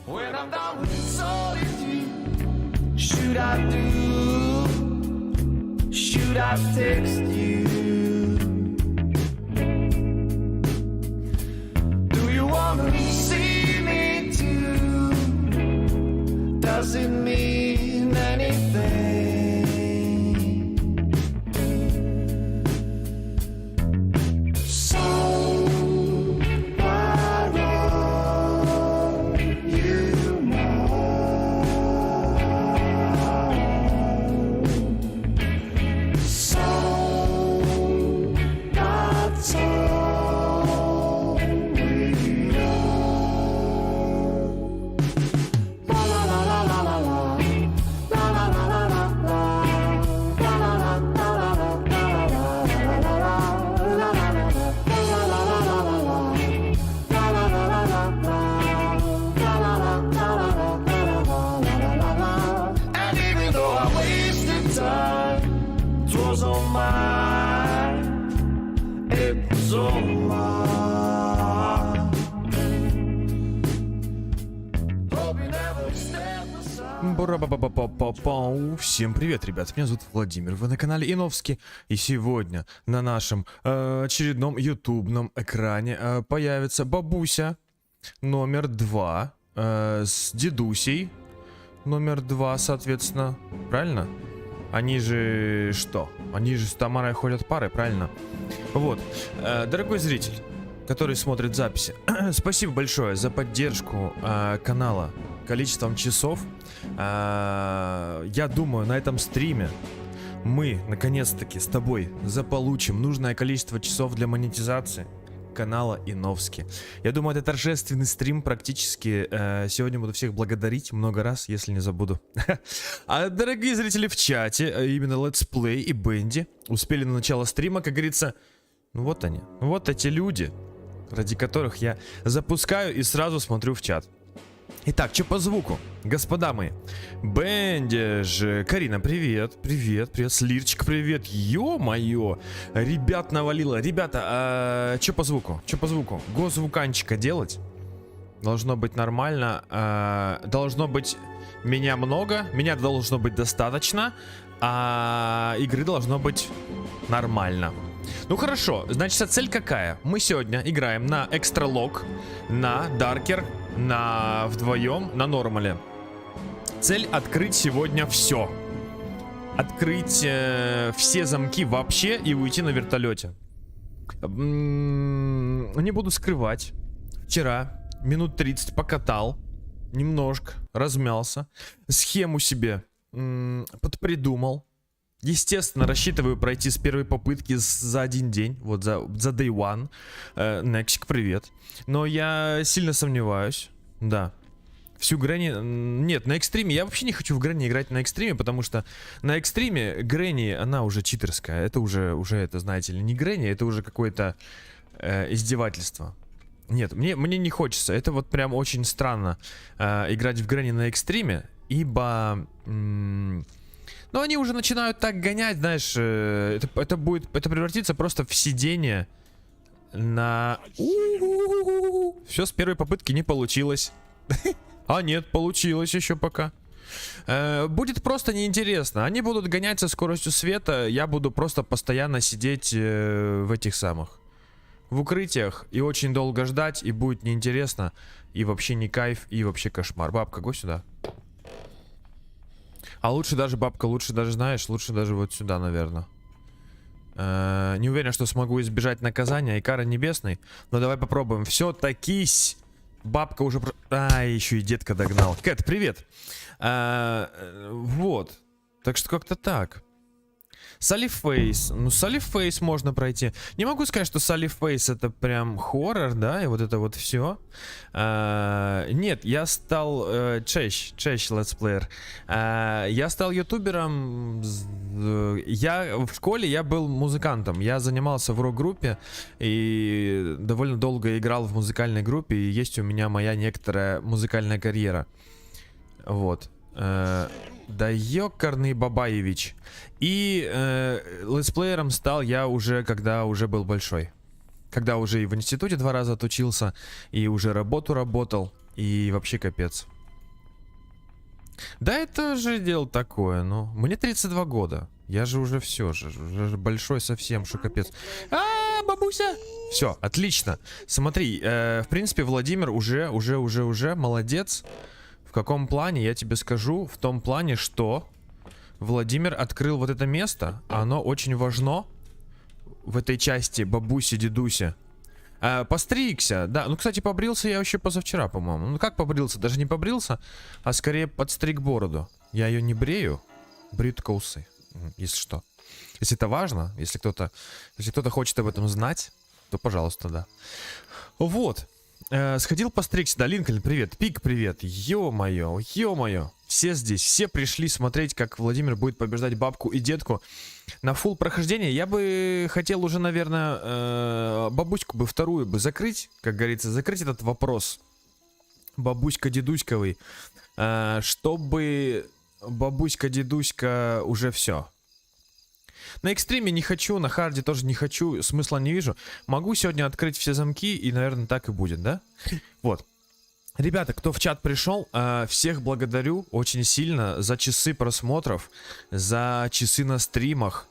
When I'm down with solitude, should I text you? Do you wanna see me too? Does it mean anything? So why don't you know? So that's all we know. La la la la la la la. La la la la la la. La la la la la And even though I wasted time, it was all mine. It was all mine. Hope you never step aside. Бра-ба-ба-ба-ба-ба-бау. Всем привет, ребят, меня зовут Владимир, вы на канале Иновский. И сегодня на нашем очередном ютубном экране появится бабуся номер 2 с дедусей номер 2, соответственно. Правильно? Они же что? Они же с Тамарой ходят парой, правильно? Вот, дорогой зритель, который смотрит записи, спасибо большое за поддержку канала количеством часов. Я думаю, на этом стриме мы наконец-таки с тобой заполучим нужное количество часов для монетизации канала Иновский. Я думаю, это торжественный стрим практически. Сегодня буду всех благодарить много раз, если не забуду. А дорогие зрители в чате, именно Let's Play и Бенди успели на начало стрима, как говорится. Ну вот они, вот эти люди, ради которых я запускаю и сразу смотрю в чат. Итак, что по звуку, господа мои? Бенди же, Карина, привет, привет, привет, Слирчик, привет, ё-моё, ребят навалило. Ребята, что по звуку, Гозвуканчика делать? Должно быть нормально, должно быть меня много, меня должно быть достаточно, а игры должно быть нормально. Ну хорошо, значит, цель какая? Мы сегодня играем на экстралог, на даркер, на вдвоем, на нормале. Цель открыть сегодня все. Открыть все замки вообще и уйти на вертолете. Не буду скрывать. Вчера минут 30 покатал. Немножко размялся. Схему себе подпридумал. Естественно, рассчитываю пройти с первой попытки за один день. Вот за day one. Нексик, привет. Но я сильно сомневаюсь. Да. Всю Грэнни... Нет, на экстриме. Я вообще не хочу в Грэнни играть на экстриме, потому что на экстриме Грэнни, она уже читерская. Это уже это, знаете ли, не Грэнни, это уже какое-то издевательство. Нет, мне не хочется. Это вот прям очень странно играть в Грэнни на экстриме, ибо... Но они уже начинают так гонять, знаешь, это превратится просто в сидение на... Все, с первой попытки не получилось. А нет, получилось еще пока. Будет просто неинтересно. Они будут гонять со скоростью света, я буду просто постоянно сидеть в этих самых... В укрытиях и очень долго ждать, и будет неинтересно, и вообще не кайф, и вообще кошмар. Бабка, го сюда. А лучше даже, бабка, лучше даже, знаешь, лучше даже вот сюда, наверное. Не уверен, что смогу избежать наказания и кары небесной. Но давай попробуем. Все-такись. Бабка уже... еще и детка догнал. Кэт, привет. Вот. Так что как-то так. Салифейс. Ну, Салифейс можно пройти. Не могу сказать, что Салифейс это прям хоррор, да, и вот это вот все. Нет, я стал чещ летсплеер. Я стал ютубером. Я в школе я был музыкантом. Я занимался в рок-группе и довольно долго играл в музыкальной группе. И есть у меня моя некоторая музыкальная карьера. Вот. Да ёкарный Бабаевич. И летсплеером стал я уже, когда уже был большой. Когда уже и в институте 2 раза отучился, и уже работу работал, и вообще капец. Да это же дело такое, ну. Мне 32 года. Я же уже все же, уже большой совсем, что капец. Бабуся! Все, отлично. Смотри, в принципе, Владимир уже молодец. В каком плане, я тебе скажу. В том плане, что Владимир открыл вот это место. Оно очень важно в этой части бабуси-дедуси. Постригся, да. Ну, кстати, побрился я еще позавчера, по-моему. Ну, как побрился? Даже не побрился, а скорее подстриг бороду. Я ее не брею, брею только усы, если что. Если это важно, если кто-то хочет об этом знать, то, пожалуйста, да. Вот. Сходил постригся, да, Линкольн, привет. Пик, привет. Ё-моё, ё-моё. Все здесь, все пришли смотреть, как Владимир будет побеждать бабку и дедку на фулл прохождение. Я бы хотел уже, наверное, бабуську бы вторую бы закрыть, как говорится, закрыть этот вопрос бабуська-дедуськовый, чтобы бабуська-дедуська уже все. На экстриме не хочу, на харде тоже не хочу, смысла не вижу. Могу сегодня открыть все замки, и, наверное, так и будет, да? Вот. Ребята, кто в чат пришел, всех благодарю очень сильно за часы просмотров, за часы на стримах.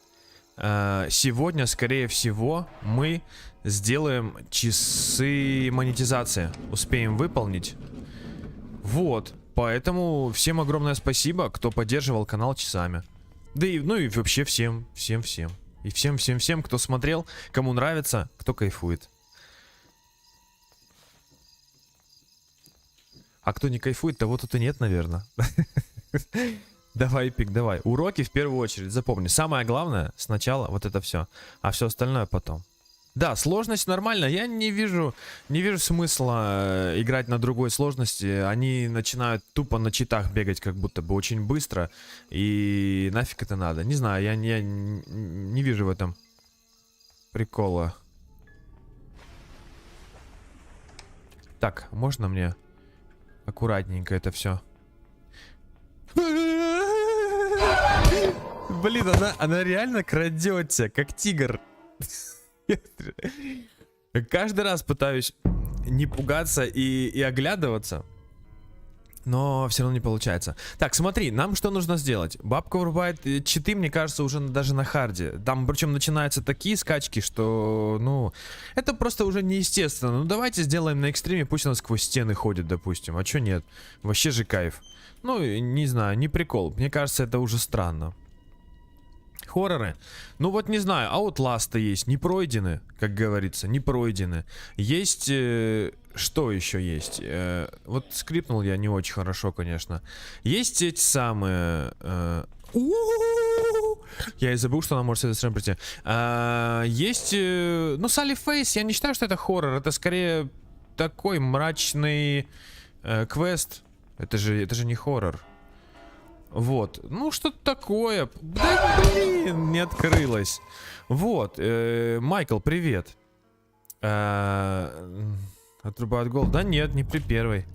Сегодня, скорее всего, мы сделаем часы монетизации. Успеем выполнить. Вот. Поэтому всем огромное спасибо, кто поддерживал канал часами. Да и, ну и вообще всем. И всем, кто смотрел, кому нравится, кто кайфует. А кто не кайфует, того тут и нет, наверное. Давай, Пик, давай. Уроки в первую очередь, запомни. Самое главное сначала вот это все, а все остальное потом. Да, сложность нормально. Я не вижу смысла играть на другой сложности. Они начинают тупо на читах бегать, как будто бы очень быстро. И нафиг это надо. Не знаю, я не вижу в этом прикола. Так, можно мне аккуратненько это все? Блин, она реально крадется, как тигр. Каждый раз пытаюсь не пугаться и оглядываться, но все равно не получается. Так, смотри, нам что нужно сделать? Бабка врубает читы, мне кажется, уже даже на харде. Там причем начинаются такие скачки, что, ну, это просто уже неестественно. Ну, давайте сделаем на экстриме, пусть она сквозь стены ходит, допустим. А чё нет? Вообще же кайф. Ну, не знаю, не прикол. Мне кажется, это уже странно. Хорроры. Ну вот не знаю, Outlast есть, не пройдены, как говорится, не пройдены. Есть, что еще есть? Вот скрипнул я не очень хорошо, конечно. Есть эти самые... Я и забыл, что она может с этой стороны прийти. Есть, ну, Салли Фейс, я не считаю, что это хоррор, это скорее такой мрачный квест. Это же не хоррор. Вот, ну что-то такое. Да блин, не открылось. Вот, Майкл, привет. Отрубают голову. Да нет, не при первой.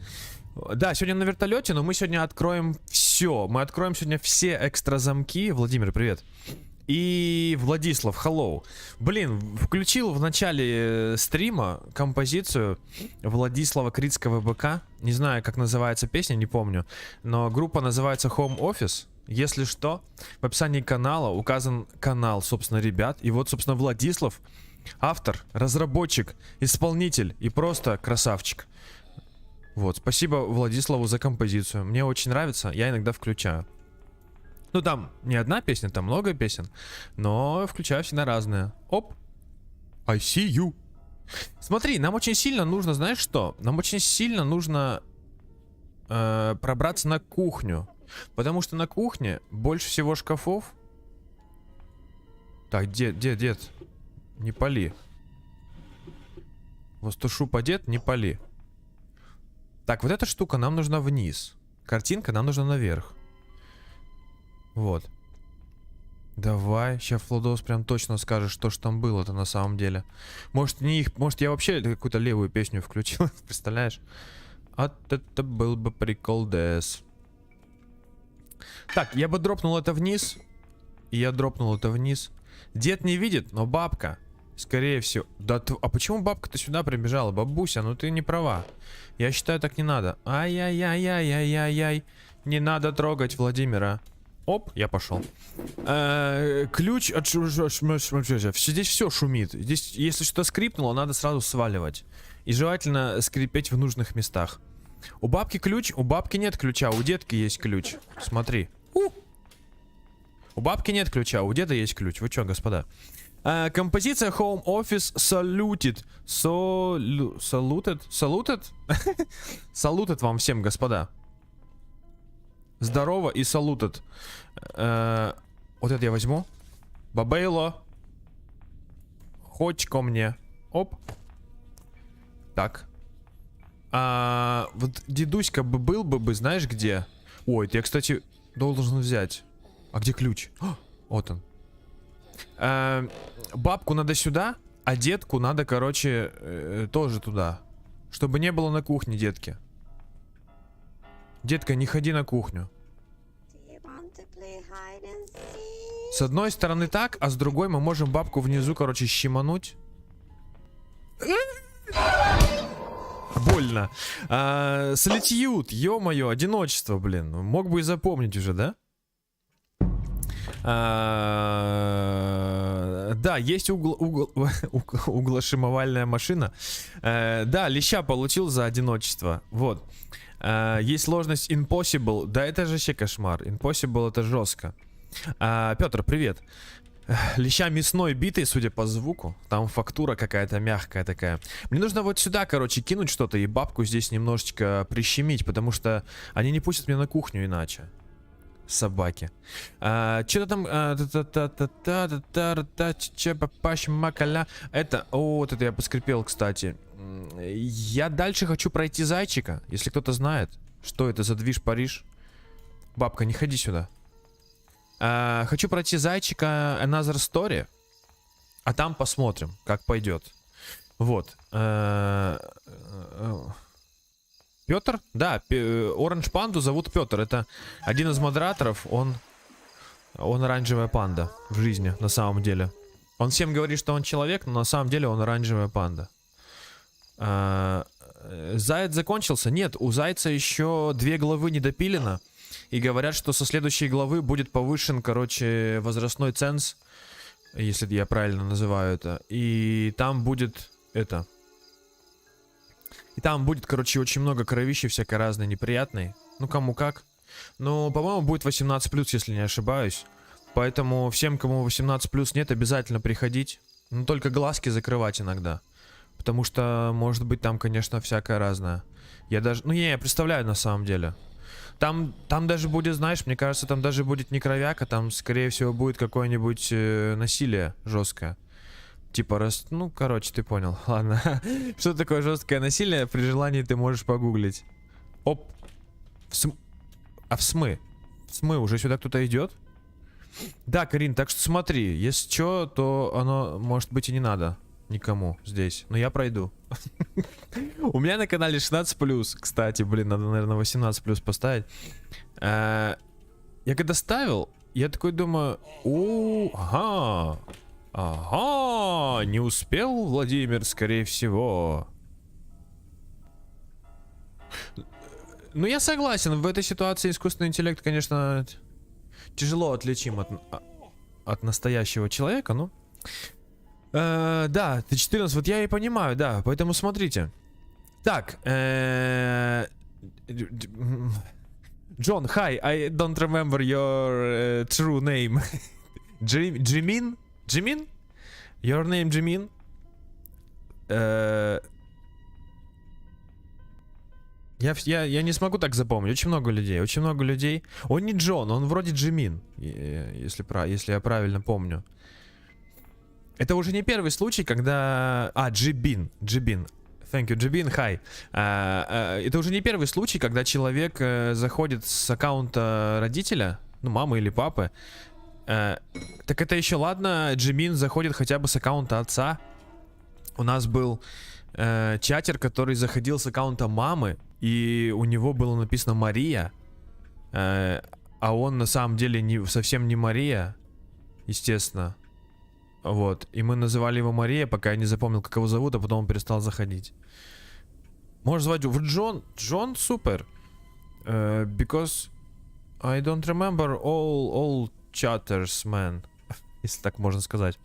Да, сегодня на вертолете, но мы сегодня откроем все. Мы откроем сегодня все экстра замки. Владимир, привет. И Владислав, hello. Блин, включил в начале стрима композицию Владислава Критского БК. Не знаю, как называется песня, не помню. Но группа называется Home Office. Если что, в описании канала указан канал, собственно, ребят. И вот, собственно, Владислав, автор, разработчик, исполнитель и просто красавчик. Вот, спасибо Владиславу за композицию. Мне очень нравится, я иногда включаю. Ну, там не одна песня, там много песен. Но включаю всегда разные. Оп. I see you. Смотри, нам очень сильно нужно, знаешь что? Нам очень сильно нужно пробраться на кухню. Потому что на кухне больше всего шкафов. Так, дед. Не пали. Востушу по дед, не пали. Так, вот эта штука нам нужна вниз. Картинка нам нужна наверх. Вот. Давай, сейчас Флодос прям точно скажет, что ж там было-то на самом деле. Может, не их, может, я вообще какую-то левую песню включил, представляешь? А это был бы прикол ДС. Так, я бы дропнул это вниз. И я дропнул это вниз. Дед не видит, но бабка, скорее всего. Да, а почему бабка-то сюда прибежала? Бабуся, ну ты не права. Я считаю, так не надо. Ай-яй-яй-яй-яй-яй. не надо трогать Владимира. Оп, я пошел. Ключ от... Здесь все шумит. Здесь, если что-то скрипнуло, надо сразу сваливать. И желательно скрипеть в нужных местах. У бабки ключ? У бабки нет ключа, у детки есть ключ. Смотри. У бабки нет ключа, у деда есть ключ. Вы чё, господа? Композиция Home Office Saluted. Saluted? Saluted? Saluted вам всем, господа. Здорово и saluted. Вот это я возьму. Бабейло. Хоть ко мне. Оп. Так. Вот дедуська бы был бы, знаешь где? Ой, это я, кстати, должен взять. А где ключ? Вот он. Бабку надо сюда, а детку надо, короче, тоже туда. Чтобы не было на кухне детки. Детка, не ходи на кухню. С одной стороны так, а с другой мы можем бабку внизу, короче, щемануть. Больно. Солитьюд, ё-моё, одиночество, блин. Мог бы и запомнить уже, да? Да, есть углошимовальная машина. Да, леща получил за одиночество. Вот. Есть сложность Impossible. Да, это же вообще кошмар. Impossible это жестко. Петр, привет. Леща мясной битый, судя по звуку. Там фактура какая-то мягкая такая. Мне нужно вот сюда, короче, кинуть что-то и бабку здесь немножечко прищемить, потому что они не пустят меня на кухню иначе. Собаки. Что-то там... Это... О, вот это я поскрипел, кстати. Я дальше хочу пройти зайчика. Если кто-то знает, что это за движ Париж. Бабка, не ходи сюда. Хочу пройти зайчика Another Story. А там посмотрим, как пойдет. Вот. Петр? Да, Orange Панду зовут Петр. Это один из модераторов. Он оранжевая панда в жизни, на самом деле. Он всем говорит, что он человек, но на самом деле он оранжевая панда. Заяц закончился? Нет, у зайца еще 2 главы не допилено. И говорят, что со следующей главы будет повышен, короче, возрастной ценз. Если я правильно называю это. И там будет это... И там будет, короче, очень много кровищи всякой разной неприятной. Ну, кому как. Но, по-моему, будет 18+, если не ошибаюсь. Поэтому всем, кому 18+ нет, обязательно приходить. Но только глазки закрывать иногда. Потому что, может быть, там, конечно, всякое разное. Я даже... Ну, я представляю на самом деле. Там даже будет, знаешь, мне кажется, там даже будет не кровяка. Там, скорее всего, будет какое-нибудь насилие жесткое. Типа, ну, короче, ты понял. Ладно. Что такое жесткое насилие? При желании ты можешь погуглить. Оп. А в смы? В смы уже сюда кто-то идет? Да, Карин, так что смотри. Если что, то оно, может быть, и не надо никому здесь. Но я пройду. У меня на канале 16+. Кстати, блин, надо, наверное, 18+ поставить. Я когда ставил, я такой думаю... Ага. Ага, не успел Владимир, скорее всего. Ну, я согласен, в этой ситуации искусственный интеллект, конечно, тяжело отличим от настоящего человека, ну. Да, ты 14, вот я и понимаю, да, поэтому смотрите. Так, Джон, hi, I don't remember your true name. Jimin? Jimin? Your name Jimin? Я не смогу так запомнить. Очень много людей. Очень много людей. Он не Джон, он вроде Джимин. Если я правильно помню. Это уже не первый случай, когда... Джибин. Джибин. Thank you, Джибин. Hi. Это уже не первый случай, когда человек заходит с аккаунта родителя, ну, мамы или папы. Так это еще ладно, Джимин заходит хотя бы с аккаунта отца. У нас был чатер, который заходил с аккаунта мамы, и у него было написано Мария, а он на самом деле совсем не Мария, естественно. Вот, и мы называли его Мария, пока я не запомнил, как его зовут, а потом он перестал заходить. Можешь звать его Джон. Джон супер. Because I don't remember all chatters, man. Если так можно сказать.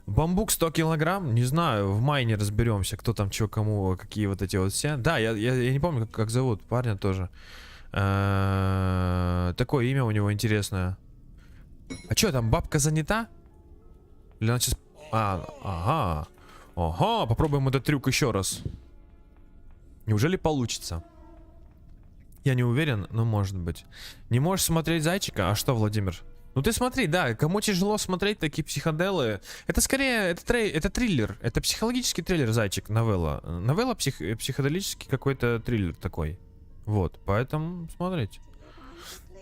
Бамбук 100 килограмм? Не знаю, в мае не разберемся, кто там, чё, кому, какие вот эти вот все. Да, я не помню, как зовут парня тоже. Такое имя у него интересное. А чё, там бабка занята? Или она сейчас... ага. Ага, попробуем этот трюк еще раз. Неужели получится? Я не уверен, но может быть. Не можешь смотреть зайчика? А что, Владимир? Ну ты смотри, да, кому тяжело смотреть такие психоделы. Это скорее, это триллер. Это психологический триллер, зайчик, новелла. Новелла психоделический какой-то триллер такой. Вот, поэтому смотрите.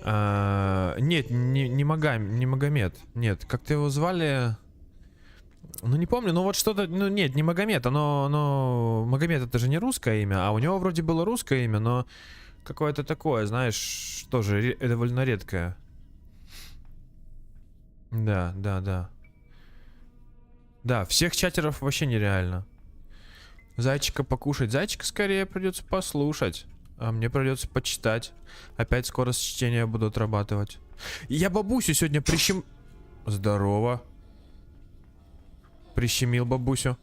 Нет, не Магомед. Нет, как-то его звали... Ну не помню, но вот что-то... Ну нет, не Магомед, Магомед это же не русское имя, а у него вроде было русское имя, но... Какое-то такое, знаешь, тоже довольно редкое. Да. Да, всех чатеров вообще нереально. Зайчика покушать. Зайчика скорее придется послушать. А мне придется почитать. Опять скорость чтения буду отрабатывать. Я бабусю сегодня Здорово. Прищемил бабусю.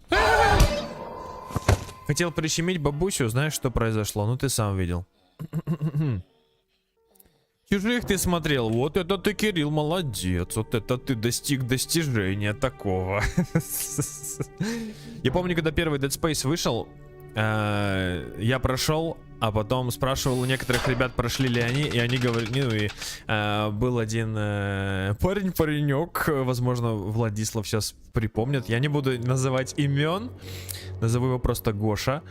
Хотел прищемить бабусю, знаешь, что произошло? Ну ты сам видел. Чужих ты смотрел. Вот это ты, Кирилл, молодец. Вот это ты достиг достижения такого. Я помню, когда первый Dead Space вышел, я прошел, а потом спрашивал у некоторых ребят, прошли ли они, и они говорили, ну и был один паренек, возможно, Владислав сейчас припомнит, я не буду называть имен, назову его просто Гоша.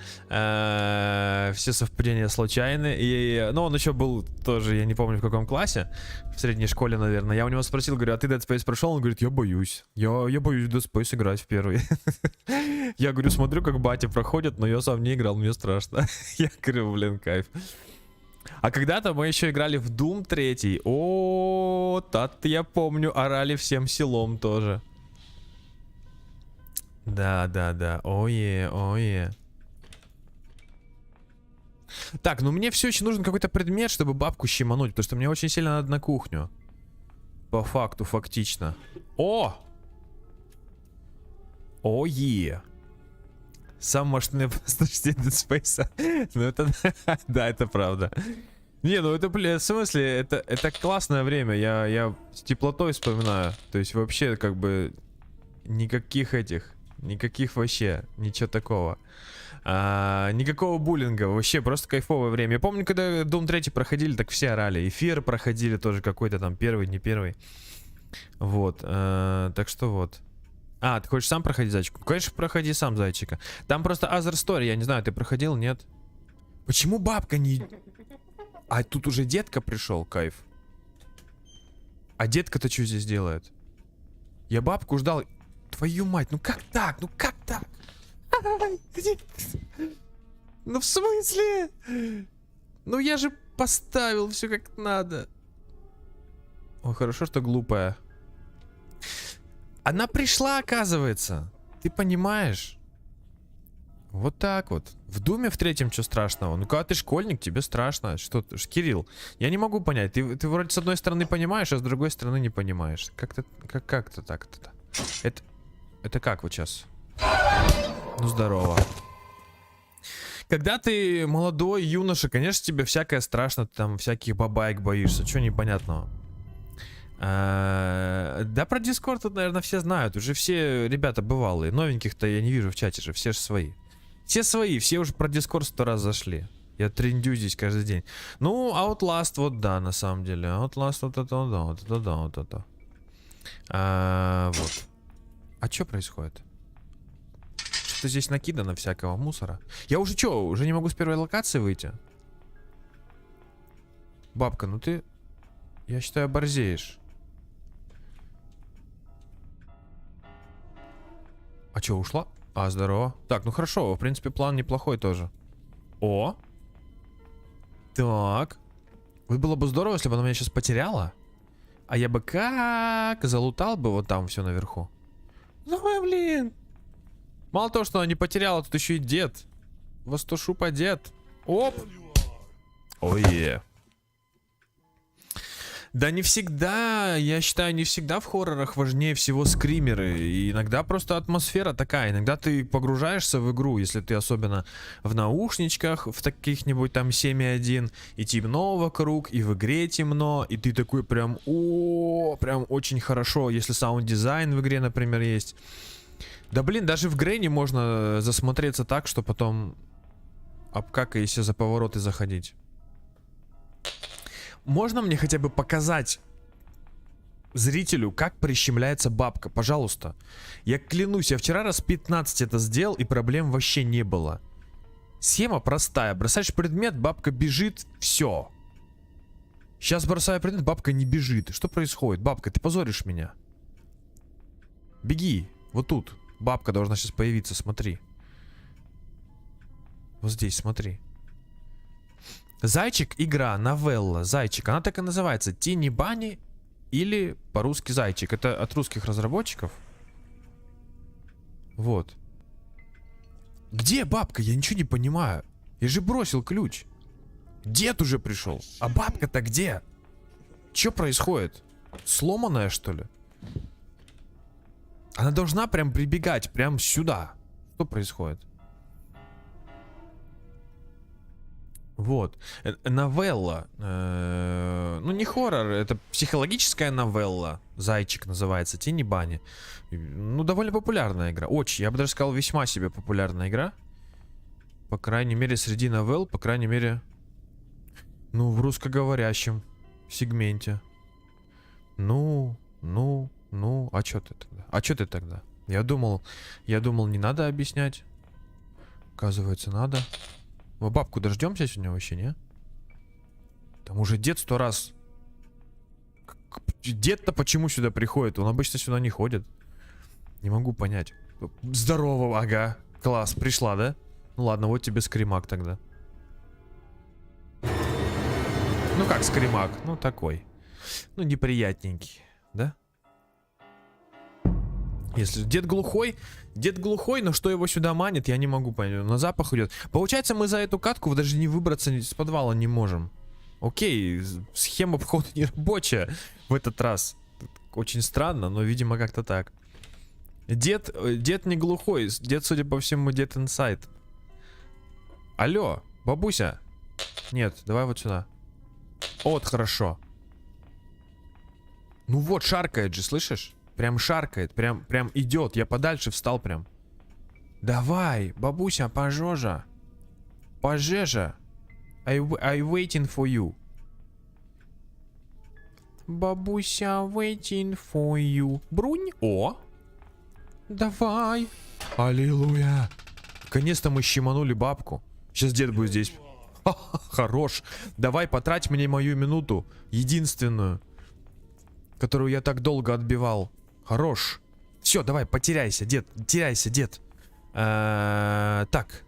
Все совпадения случайны. Но он еще был тоже, я не помню в каком классе, в средней школе, наверное. Я у него спросил, говорю, а ты Dead Space прошел? Он говорит, я боюсь. Я боюсь Dead Space играть в первый. Я говорю, смотрю, как батя проходит, но я сам не играл, мне страшно. Я говорю, блин, кайф. А когда-то мы еще играли в Doom 3. О, тат, я помню, орали всем селом тоже. Да. Ое. Так, ну мне все еще нужен какой-то предмет, чтобы бабку щемануть, потому что мне очень сильно надо на кухню. По факту, фактично. О! Ое! Сам машинное прохождение Dead Space. Ну это... Да, это правда. Не, ну это, блин, в смысле, это классное время. Я с теплотой вспоминаю. То есть вообще, как бы, никаких вообще, ничего такого. Никакого буллинга, вообще просто кайфовое время. Я помню, когда Doom 3 проходили, так все орали. Эфир проходили тоже какой-то там первый, не первый. Вот, так что вот. А, ты хочешь сам проходить зайчику? Конечно, проходи сам зайчика. Там просто Other Story, я не знаю, ты проходил, нет? Почему бабка не... А тут уже детка пришел, кайф. А детка-то что здесь делает? Я бабку ждал. Твою мать, ну как так? Ну как так? Ну в смысле? Ну я же поставил все как надо. Ой, хорошо, что глупая. Она пришла, оказывается. Ты понимаешь? Вот так вот. В Думе в 3 что страшного? Ну когда ты школьник, тебе страшно. Что ты, Кирилл? Я не могу понять. Ты вроде с одной стороны понимаешь, а с другой стороны не понимаешь. Как-то так-то. Это как вот сейчас? Ну здорово. Когда ты молодой юноша, конечно, тебе всякое страшно, ты там всяких бабаек боишься, чего непонятного. Да, про Discord тут, наверное, все знают. Уже все ребята бывалые. Новеньких-то я не вижу в чате же, все же свои. Все свои, все уже про Discord 100 раз зашли. Я трендю здесь каждый день. Ну, Outlast, вот да, на самом деле. Outlast, вот это. Вот. А что происходит? Что здесь накидано всякого мусора? Я уже что, уже не могу с первой локации выйти? Бабка, ну ты... Я считаю, борзеешь. А что, ушла? А, здорово. Так, ну хорошо, в принципе, план неплохой тоже. О! Так. Вот было бы здорово, если бы она меня сейчас потеряла. А я бы как залутал бы вот там все наверху. Ну, блин. Мало того, что она не потеряла, тут еще и дед. Востошупа дед. Оп! Ое. Да не всегда, я считаю, не всегда в хоррорах важнее всего скримеры. И иногда просто атмосфера такая. Иногда ты погружаешься в игру, если ты особенно в наушничках, в каких-нибудь там 7.1, и темно вокруг, и в игре темно, и ты такой прям, прям очень хорошо, если саунд-дизайн в игре, например, есть. Да блин, даже в Грэнни можно засмотреться так, что потом обкакаешься за повороты заходить. Можно мне хотя бы показать зрителю, как прищемляется бабка? Пожалуйста. Я клянусь, я вчера раз 15 это сделал, и проблем вообще не было. Схема простая. Бросаешь предмет, бабка бежит, все. Сейчас бросаю предмет, бабка не бежит. Что происходит? Бабка, ты позоришь меня. Беги. Вот тут. Бабка должна сейчас появиться, смотри. Вот здесь, смотри. Зайчик, игра, новелла, зайчик. Она так и называется. Тини Бани или по-русски зайчик. Это от русских разработчиков. Вот. Где бабка? Я ничего не понимаю. Я же бросил ключ. Дед уже пришел. А бабка-то где? Что происходит? Сломанная, что ли? Она должна прям прибегать, прям сюда. Что происходит? Вот. Новелла. Ну, не хоррор, это психологическая новелла. Зайчик называется, Тини Бани. Ну, довольно популярная игра. Очень, я бы даже сказал, весьма себе популярная игра. По крайней мере, среди новелл, по крайней мере, ну, в русскоговорящем сегменте. Ну, а чё ты тогда? А чё ты тогда? Я думал, не надо объяснять. Оказывается, надо. Мы бабку дождемся сегодня вообще, не? Там уже дед 100 раз. Дед-то почему сюда приходит? Он обычно сюда не ходит. Не могу понять. Здорово, ага. Класс, пришла, да? Ну ладно, вот тебе скримак тогда. Ну как скримак? Ну такой. Ну неприятненький, да? Если дед глухой, но что его сюда манит, я не могу понять. На запах идет. Получается, мы за эту катку даже не выбраться из подвала не можем. Окей, схема, походу, не рабочая в этот раз. Очень странно, но, видимо, как-то так. Дед не глухой. Дед, судя по всему, дед инсайд. Алло, бабуся. Нет, давай вот сюда. Вот, хорошо. Ну вот, шаркает же, слышишь? Прям шаркает, прям идет. Я подальше встал прям. Давай, бабуся, пожежа. Пожежа. I waiting for you. Бабуся, waiting for you. Брунь. О. Давай. Аллилуйя. Наконец-то мы щеманули бабку. Сейчас дед будет здесь. Ха-ха, хорош. Давай, потрать мне мою минуту. Единственную. Которую я так долго отбивал. Хорош. Все, давай, потеряйся, дед. Теряйся, дед. Так.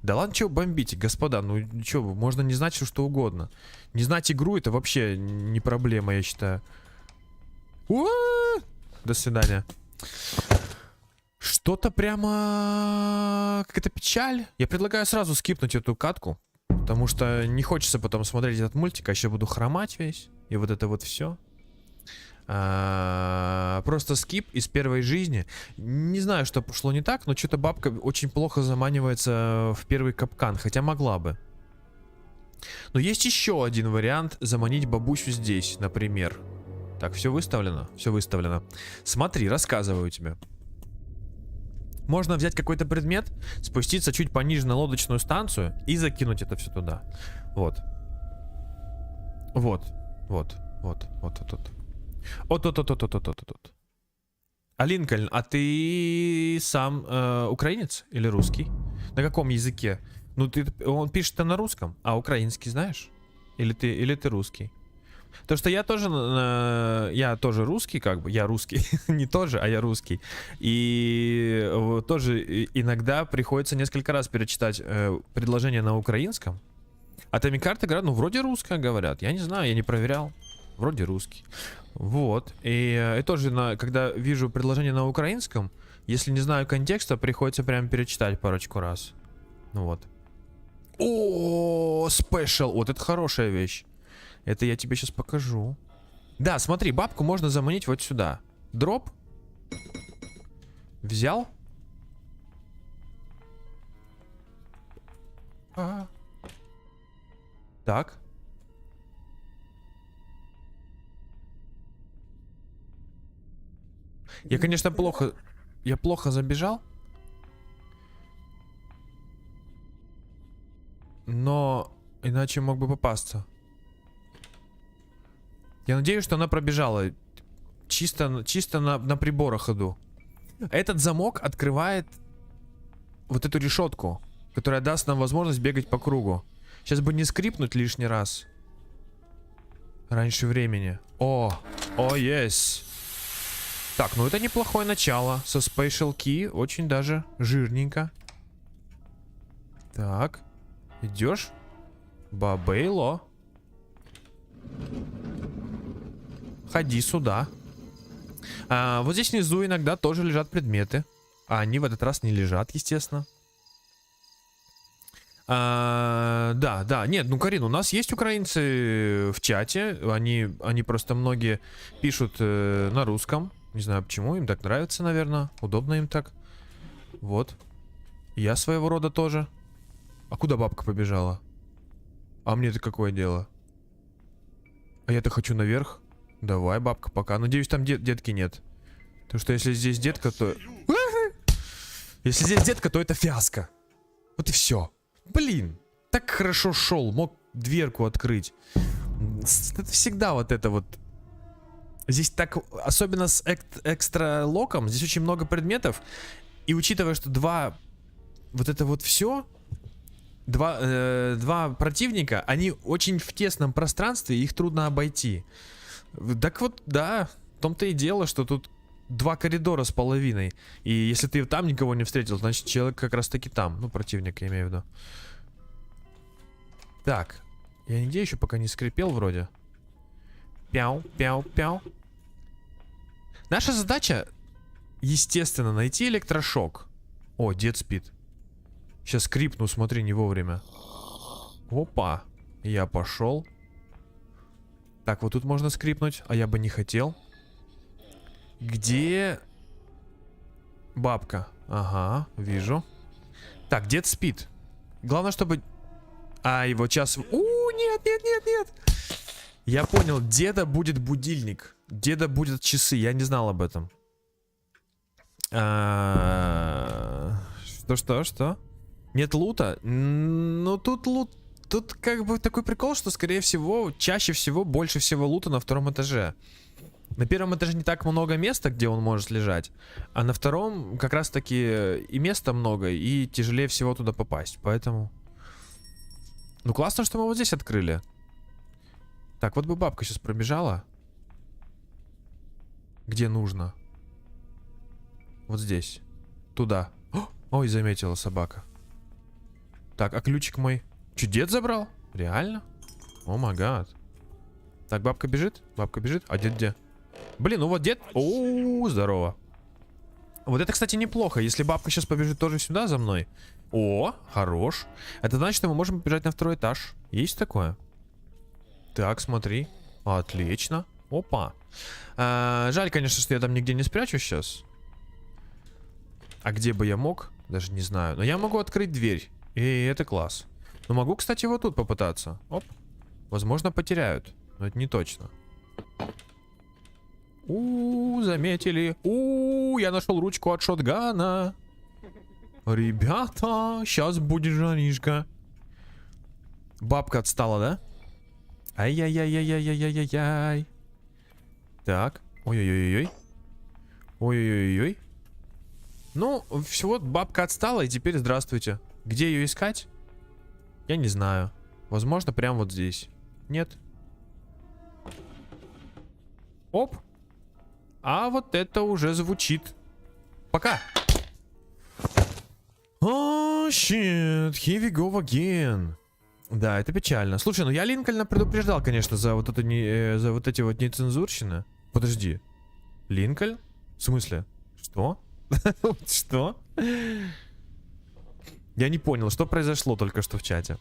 Да ладно, чего бомбите, господа? Ну, что вы, можно не знать все, что угодно. Не знать игру, это вообще не проблема, я считаю. До свидания. Что-то прямо... Какая-то печаль. Я предлагаю сразу скипнуть эту катку. Потому что не хочется потом смотреть этот мультик, а еще буду хромать весь. И вот это вот все. Просто скип из первой жизни. Не знаю, что пошло не так, но что-то бабка очень плохо заманивается в первый капкан. Хотя могла бы. Но есть еще один вариант заманить бабусю здесь, например. Так, все выставлено? Все выставлено. Смотри, рассказываю тебе. Можно взять какой-то предмет, спуститься чуть пониже на лодочную станцию и закинуть это все туда. Вот. Вот. А Линкольн, а ты сам украинец или русский? На каком языке? Ну, он пишет-то на русском, а украинский знаешь? Или ты русский? Потому что я тоже русский, как бы, я русский, не тоже, а я русский. И тоже иногда приходится несколько раз перечитать предложение на украинском. А Томикарты говорят, ну вроде русское говорят, я не знаю, я не проверял. Вроде русский. Вот, и тоже, когда вижу предложение на украинском, если не знаю контекста, приходится прям перечитать парочку раз. Ну вот. О, спешл. Вот это хорошая вещь. Это я тебе сейчас покажу. Да, смотри, бабку можно заманить вот сюда. Дроп. Взял. Так. Я, конечно, плохо... Я плохо забежал. Но иначе мог бы попасться. Я надеюсь, что она пробежала. Чисто на приборах иду. Этот замок открывает вот эту решетку, которая даст нам возможность бегать по кругу. Сейчас бы не скрипнуть лишний раз. Раньше времени. О, yes. Так, ну это неплохое начало. Со Special Key очень даже жирненько. Так. Идешь? Бабейло. Ходи сюда. Вот здесь внизу иногда тоже лежат предметы. А они в этот раз не лежат, естественно. Да, нет, ну, Карин, у нас есть украинцы в чате. Они просто многие пишут на русском. Не знаю почему, им так нравится, наверное. Удобно им так. Вот. Я своего рода тоже. А куда бабка побежала? А мне-то какое дело? А я-то хочу наверх. Давай, бабка, пока. Надеюсь, там детки нет. Потому что если здесь детка, то... Если здесь детка, то это фиаско. Вот и все. Блин, так хорошо шел. Мог дверку открыть. Это всегда вот это вот. Здесь так... Особенно с экстра локом. Здесь очень много предметов. И учитывая, что вот это вот все... Два противника, они очень в тесном пространстве, их трудно обойти. Так вот, да, в том-то и дело, что тут 2 коридора с половиной. И если ты там никого не встретил, значит человек как раз таки там. Ну, противник, я имею в виду. Так, я нигде еще пока не скрипел вроде. Пяу, пяу, пяу. Наша задача, естественно, найти электрошок. О, дед спит. Сейчас скрипну, смотри, не вовремя. Опа, я пошел. Так, вот тут можно скрипнуть, а я бы не хотел. Где бабка? Ага, вижу. Так, дед спит. Главное, чтобы... А, его час... Нет. Я понял, деда будет будильник. Деда будет часы, я не знал об этом. Что? Нет лута? Ну, тут лут... Тут как бы такой прикол, что, скорее всего, чаще всего, больше всего лута на 2-м этаже. На 1-м этаже не так много места, где он может лежать. А на 2-м как раз таки и места много, и тяжелее всего туда попасть. Поэтому... Ну, классно, что мы вот здесь открыли. Так, вот бы бабка сейчас пробежала. Где нужно? Вот здесь. Туда. Ой, заметила собака. Так, а ключик мой? Че, дед забрал? Реально? О май гад. Так, бабка бежит? Бабка бежит? А дед где? Блин, ну вот дед... О, здорово. Вот это, кстати, неплохо. Если бабка сейчас побежит тоже сюда за мной. О, хорош. Это значит, что мы можем побежать на 2-й этаж. Есть такое? Так, смотри. Отлично. Опа. Жаль, конечно, что я там нигде не спрячусь сейчас. А где бы я мог? Даже не знаю. Но я могу открыть дверь. И это класс. Но могу, кстати, вот тут попытаться. Оп. Возможно, потеряют. Но это не точно. Заметили. Я нашел ручку от шотгана. Ребята, сейчас будет жаришка. Бабка отстала, да? Ай-яй-яй-яй-яй-яй-яй-яй. Так. Ой-ой-ой-ой. Ой-ой-ой-ой. Ну, все, вот бабка отстала, и теперь здравствуйте. Где ее искать? Я не знаю. Возможно, прямо вот здесь. Нет. Оп. А вот это уже звучит. Пока. Shit, here we go again. Да, это печально. Слушай, ну я Линкольна предупреждал, конечно, за вот это за вот эти вот нецензурщины. Подожди. Линкольн? В смысле? Что? Что? Я не понял, что произошло только что в чате.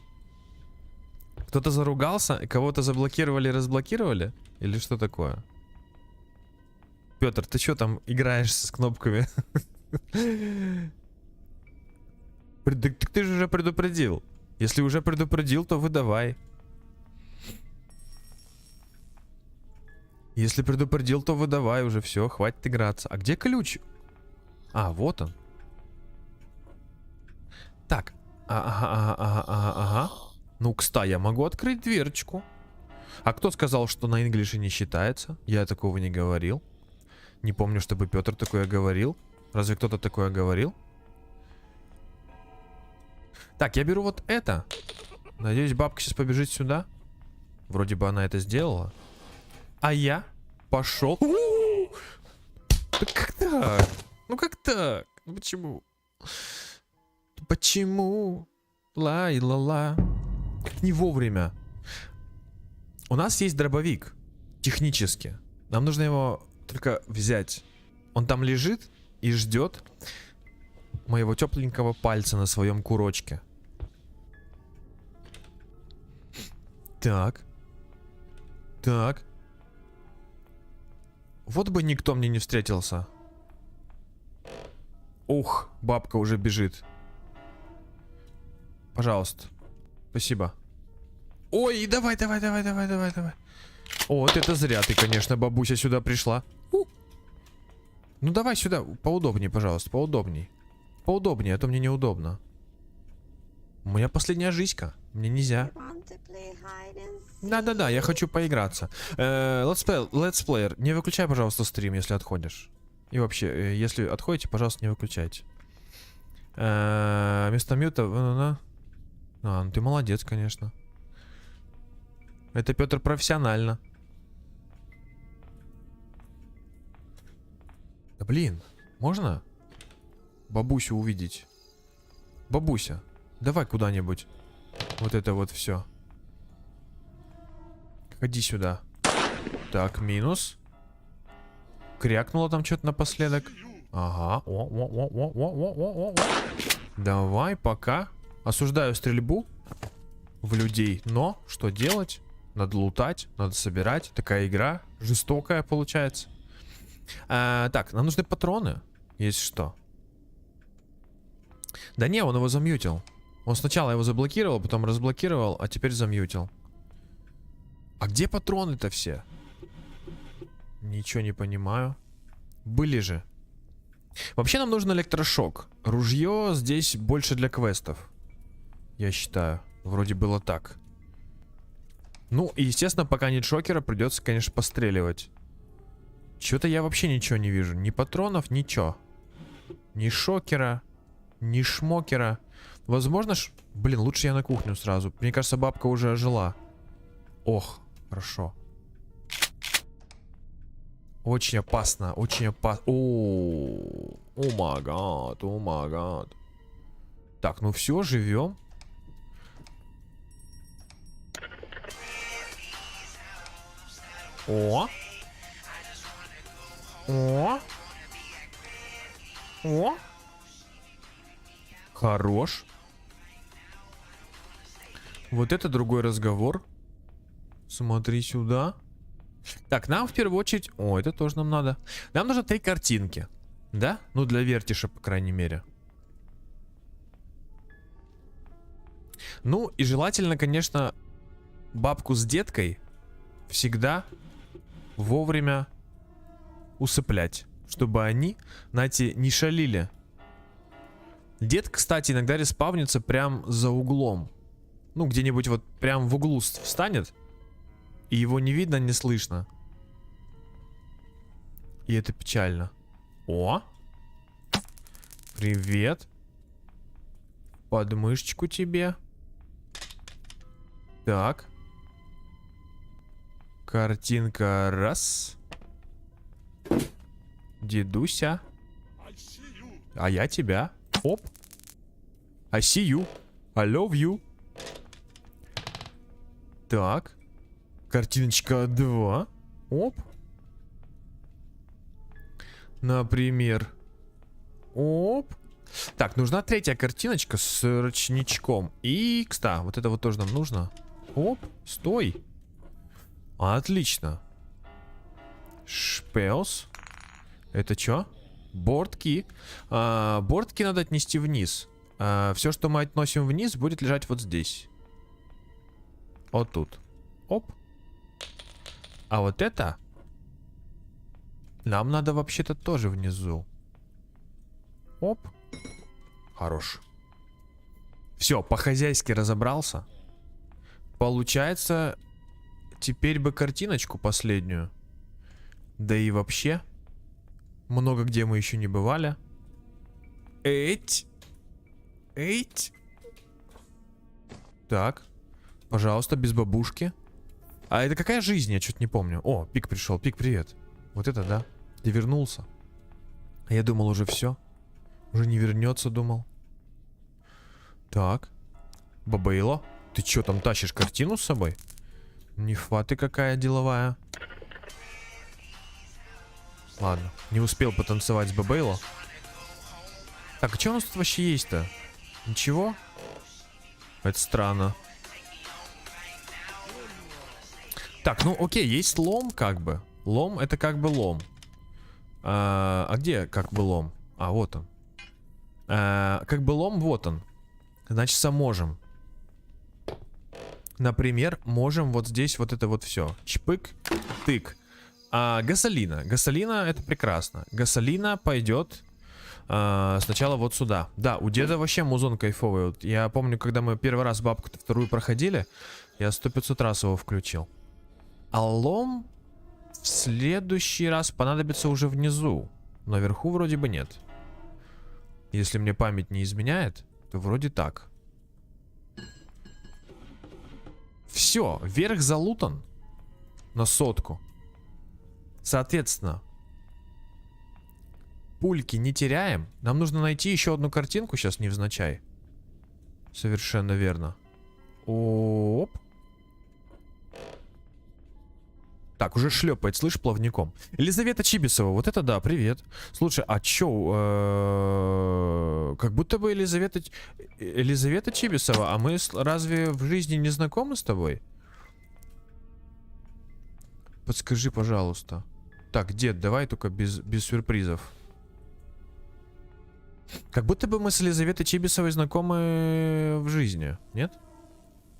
Кто-то заругался, кого-то заблокировали, разблокировали? Или что такое? Петр, ты что там играешь с кнопками? Так ты же уже предупредил. Если уже предупредил, то выдавай. Если предупредил, то выдавай уже. Все, хватит играться. А где ключ? А, вот он. Так. Ага. Ну, кстати, я могу открыть дверочку. А кто сказал, что на инглише не считается? Я такого не говорил. Не помню, чтобы Петр такое говорил. Разве кто-то такое говорил? Так, я беру вот это. Надеюсь, бабка сейчас побежит сюда. Вроде бы она это сделала. А я пошел. Да как так? Ну как так? Ну почему? Почему? Ла-ла-ла. Как не вовремя. У нас есть дробовик. Технически. Нам нужно его только взять. Он там лежит и ждет моего тепленького пальца на своем курочке. Так. Так. Вот бы никто мне не встретился. Ух, бабка уже бежит. Пожалуйста. Спасибо. Ой, давай. О, вот это зря ты, конечно, бабуся сюда пришла. Ну давай сюда, поудобнее, пожалуйста, поудобней. Поудобнее, а то мне неудобно. У меня последняя жизнька. Мне нельзя. Да, я хочу поиграться. Let's Player, не выключай, пожалуйста, стрим, если отходишь. И вообще, если отходите, пожалуйста, не выключайте. Вместо мьюта... ну ты молодец, конечно. Это Петр профессионально. Да блин, можно бабусю увидеть? Бабуся, давай куда-нибудь. Вот это вот все. Ходи сюда. Так, минус. Крякнуло там что-то напоследок. Ага. О. Давай, пока. Осуждаю стрельбу в людей. Но что делать? Надо лутать, надо собирать. Такая игра жестокая получается. Так, нам нужны патроны. Есть что? Да не, он его замьютил. Он сначала его заблокировал, потом разблокировал, а теперь замьютил. А где патроны-то все? Ничего не понимаю. Были же. Вообще нам нужен электрошок. Ружье здесь больше для квестов. Я считаю. Вроде было так. Ну, и естественно, пока нет шокера, придется, конечно, постреливать. Чё-то я вообще ничего не вижу. Ни патронов, ничего. Ни шокера, ни шмокера. Возможно, блин, лучше я на кухню сразу. Мне кажется, бабка уже ожила. Ох, хорошо. Очень опасно, очень опасно. О май гад. Так, ну все, живем. О! Хорош. Вот это другой разговор. Смотри сюда. Так, нам в первую очередь... О, это тоже нам надо. Нам нужно 3 картинки. Да? Ну, для вертиша, по крайней мере. Ну, и желательно, конечно, бабку с деткой всегда вовремя усыплять. Чтобы они, знаете, не шалили. Дед, кстати, иногда респавнится прям за углом. Ну, где-нибудь вот прям в углу встанет. И его не видно, не слышно. И это печально. О! Привет. Подмышечку тебе. Так. Картинка раз. Дедуся. А я тебя. Оп. I see you. I love you. Так. Картиночка 2. Оп. Например. Оп. Так, нужна третья картиночка с ручничком. И, кстати, вот это вот тоже нам нужно. Оп, стой. Отлично. Шпеус. Это что? Бортки. Бортки надо отнести вниз. Все, что мы относим вниз, будет лежать вот здесь. Вот тут. Оп. А вот это нам надо вообще-то тоже внизу. Оп. Хорош. Все, по-хозяйски разобрался. Получается, теперь бы картиночку последнюю. Да и вообще, много где мы еще не бывали. Эть. Так. Пожалуйста, без бабушки. А это какая жизнь? Я что-то не помню. О, Пик пришел. Пик, привет. Вот это да. Ты вернулся. А я думал, уже все. Уже не вернется, думал. Так. Бабейло. Ты что, там тащишь картину с собой? Нифа ты какая деловая. Ладно. Не успел потанцевать с Бабейло. Так, а что у нас тут вообще есть-то? Ничего? Это странно. Так, ну окей, есть лом как бы. Лом это как бы лом. А где как бы лом? А, вот он. Как бы лом, вот он. Значит, можем. Например, можем вот здесь вот это вот все. Чпык, тык. Гасолина. Гасолина это прекрасно. Гасолина пойдет сначала вот сюда. Да, у деда вообще музон кайфовый. Вот я помню, когда мы первый раз бабку-то вторую проходили, я 100-500 раз его включил. А лом в следующий раз понадобится уже внизу. Наверху вроде бы нет. Если мне память не изменяет, то вроде так. Все, верх залутан на 100. Соответственно, пульки не теряем. Нам нужно найти еще одну картинку сейчас невзначай. Совершенно верно. Оп. Так, уже шлепает, слышь, плавником. Елизавета Чибисова, вот это да, привет. Слушай, а чё, как будто бы Елизавета Чибисова, а мы разве в жизни не знакомы с тобой? Подскажи, пожалуйста. Так, дед, давай только без сюрпризов. Как будто бы мы с Елизаветой Чибисовой знакомы в жизни, нет?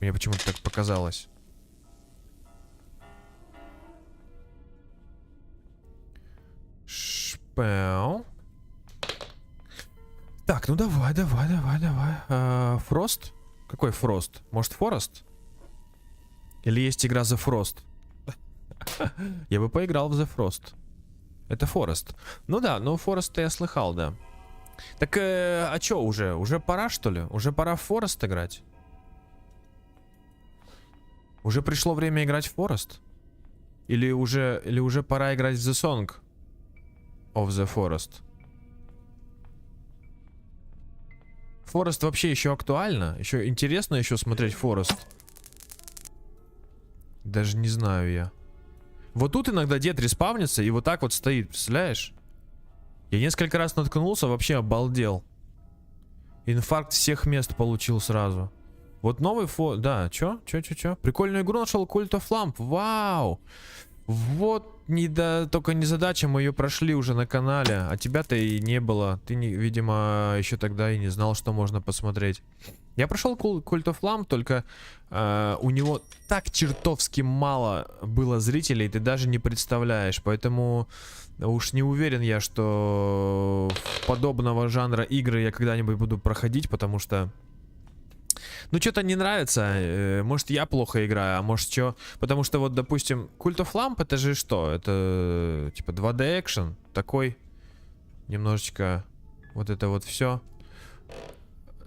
Мне почему-то так показалось. Шпэу. Так, ну давай. Фрост? Какой Фрост? Может, Форест? Или есть игра The Frost? Я бы поиграл в The Frost. Это Форест. Ну да, ну Форест-то я слыхал, да. Так, а чё уже? Уже пора, что ли? Уже пора в Форест играть? Уже пришло время играть в Форест? Или уже пора играть в The Song of the Forest? Форест вообще еще актуально? Еще интересно еще смотреть Форест? Даже не знаю я. Вот тут иногда дед респавнится и вот так вот стоит, представляешь? Я несколько раз наткнулся, вообще обалдел. Инфаркт всех мест получил сразу. Вот новый да, чё? Прикольную игру нашел, Cult of Lamp. Вау! Вот, только незадача, мы ее прошли уже на канале. А тебя-то и не было. Ты, видимо, еще тогда и не знал, что можно посмотреть. Я прошел Cult of Lamp, только у него так чертовски мало было зрителей, ты даже не представляешь. Поэтому уж не уверен я, что подобного жанра игры я когда-нибудь буду проходить, потому что... Ну, что-то не нравится. Может, я плохо играю, а может, что. Потому что, вот, допустим, Cult of Lamp, это же что? Это, типа, 2D экшен. Такой. Немножечко вот это вот все.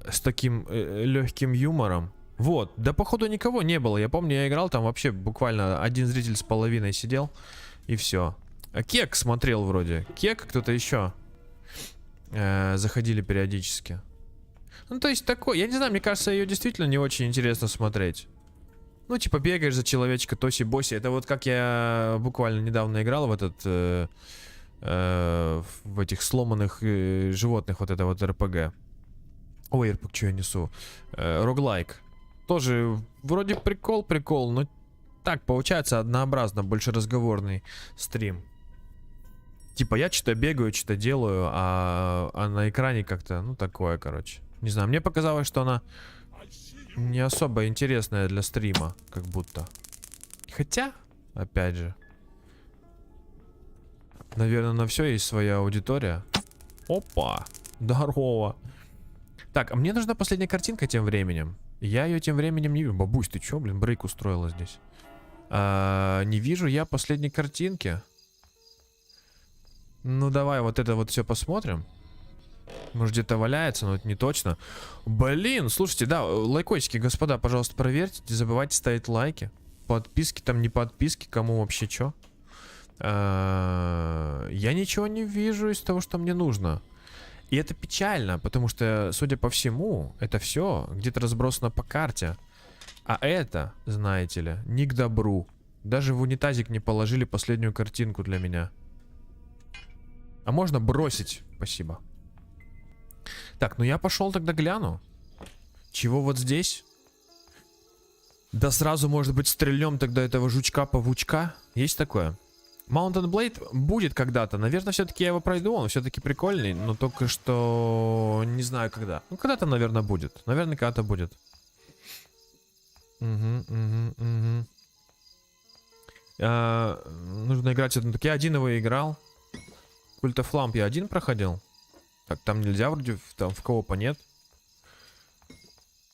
С таким легким юмором. Вот. Да, походу, никого не было. Я помню, я играл, там вообще буквально один зритель с половиной сидел. И все. А Кек смотрел вроде. Кек, кто-то еще. Заходили периодически. Ну, то есть такой, я не знаю, мне кажется, ее действительно не очень интересно смотреть. Ну, типа, бегаешь за человечка, тоси-боси. Это вот как я буквально недавно играл в этот... в этих сломанных животных, вот это вот РПГ. Ой, РП, что я несу? Роглайк. Тоже вроде прикол, но так получается однообразно, больше разговорный стрим. Типа я что-то бегаю, что-то делаю, а на экране как-то, ну такое, короче. Не знаю, мне показалось, что она не особо интересная для стрима, как будто. Хотя, опять же, наверное, на все есть своя аудитория. Опа, здорово. Так, а мне нужна последняя картинка тем временем. Я ее тем временем не вижу. Бабусь, ты чё, блин, брейк устроила здесь? Не вижу я последней картинки. Ну давай вот это вот все посмотрим. Может где-то валяется, но это не точно. Блин, слушайте, да, лайкосики, господа, пожалуйста, проверьте. Не забывайте ставить лайки. Подписки там, не подписки, кому вообще чё. Я ничего не вижу из того, что мне нужно. И это печально, потому что, судя по всему, это все где-то разбросано по карте. А это, знаете ли, не к добру. Даже в унитазик не положили последнюю картинку для меня. А можно бросить? Спасибо. Так, ну я пошел тогда гляну. Чего вот здесь? Да сразу, может быть, стрельнем тогда этого жучка-павучка. Есть такое? Mountain Blade будет когда-то. Наверное, все-таки я его пройду. Он все-таки прикольный, но только что не знаю когда. Ну, когда-то, наверное, будет. Наверное, когда-то будет. Нужно играть. Так я один его играл. Cult of Lamp я один проходил. Так, там нельзя вроде, там в кого-то нет.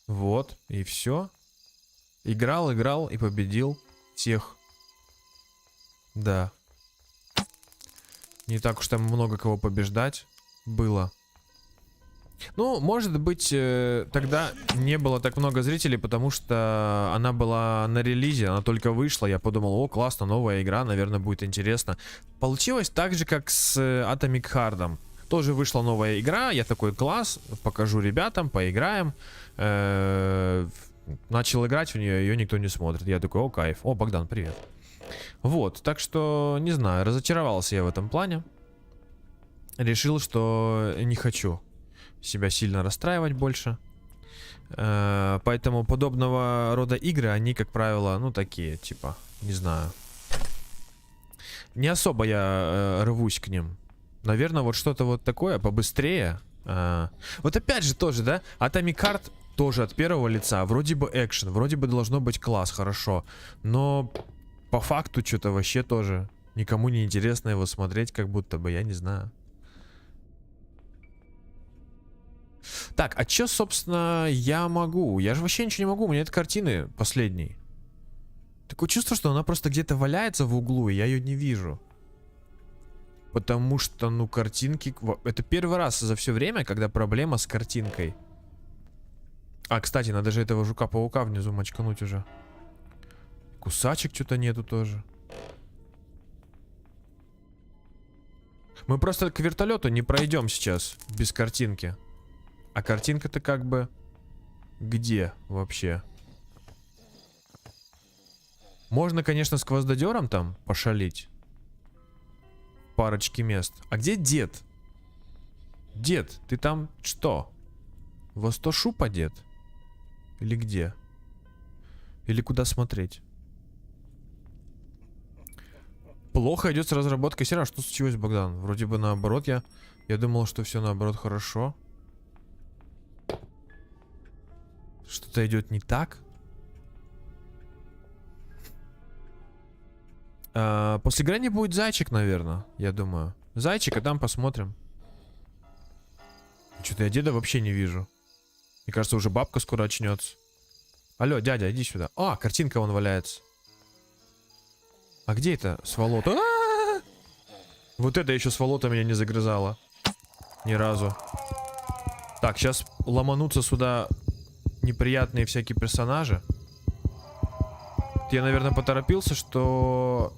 Вот, и все. Играл и победил всех. Да. Не так уж там много кого побеждать было. Ну, может быть, тогда не было так много зрителей, потому что она была на релизе, она только вышла. Я подумал, о, классно, новая игра, наверное, будет интересно. Получилось так же, как с Atomic Heart. Тоже вышла новая игра, я такой, класс, покажу ребятам, поиграем. Начал играть в нее, ее никто не смотрит. Я такой, о, кайф. О, Богдан, привет. Вот, так что, не знаю, разочаровался я в этом плане. Решил, что не хочу себя сильно расстраивать больше. Поэтому подобного рода игры, они, как правило, ну, такие, типа, не знаю. Не особо я рвусь к ним. Наверное, вот что-то вот такое, побыстрее. Вот опять же тоже, да, Atomic Heart тоже от первого лица. Вроде бы экшен, вроде бы должно быть класс, хорошо. Но по факту что-то вообще тоже никому не интересно его смотреть, как будто бы, я не знаю. Так, а что, собственно, я могу? Я же вообще ничего не могу, у меня нет картины последней. Такое чувство, что она просто где-то валяется в углу, и я ее не вижу. Потому что, ну, картинки... Это первый раз за все время, когда проблема с картинкой. А, кстати, надо же этого жука-паука внизу мочкануть уже. Кусачек что-то нету тоже. Мы просто к вертолету не пройдем сейчас без картинки. А картинка-то как бы... Где вообще? Можно, конечно, с гвоздодером там пошалить. Парочки мест. А где дед? Дед, ты там что? Во 100 шуб одет? Или где? Или куда смотреть? Плохо идет с разработкой сервера. Что случилось, Богдан? Вроде бы наоборот, я думал, что все наоборот хорошо. Что-то идет не так. После грани будет зайчик, наверное, я думаю. Зайчик, а там посмотрим. Что-то я деда вообще не вижу. Мне кажется, уже бабка скоро очнется. Алло, дядя, иди сюда. А, картинка вон валяется. А где это сволота? Вот это еще сволота меня не загрызала. Ни разу. Так, сейчас ломанутся сюда неприятные всякие персонажи. Я, наверное, поторопился, что...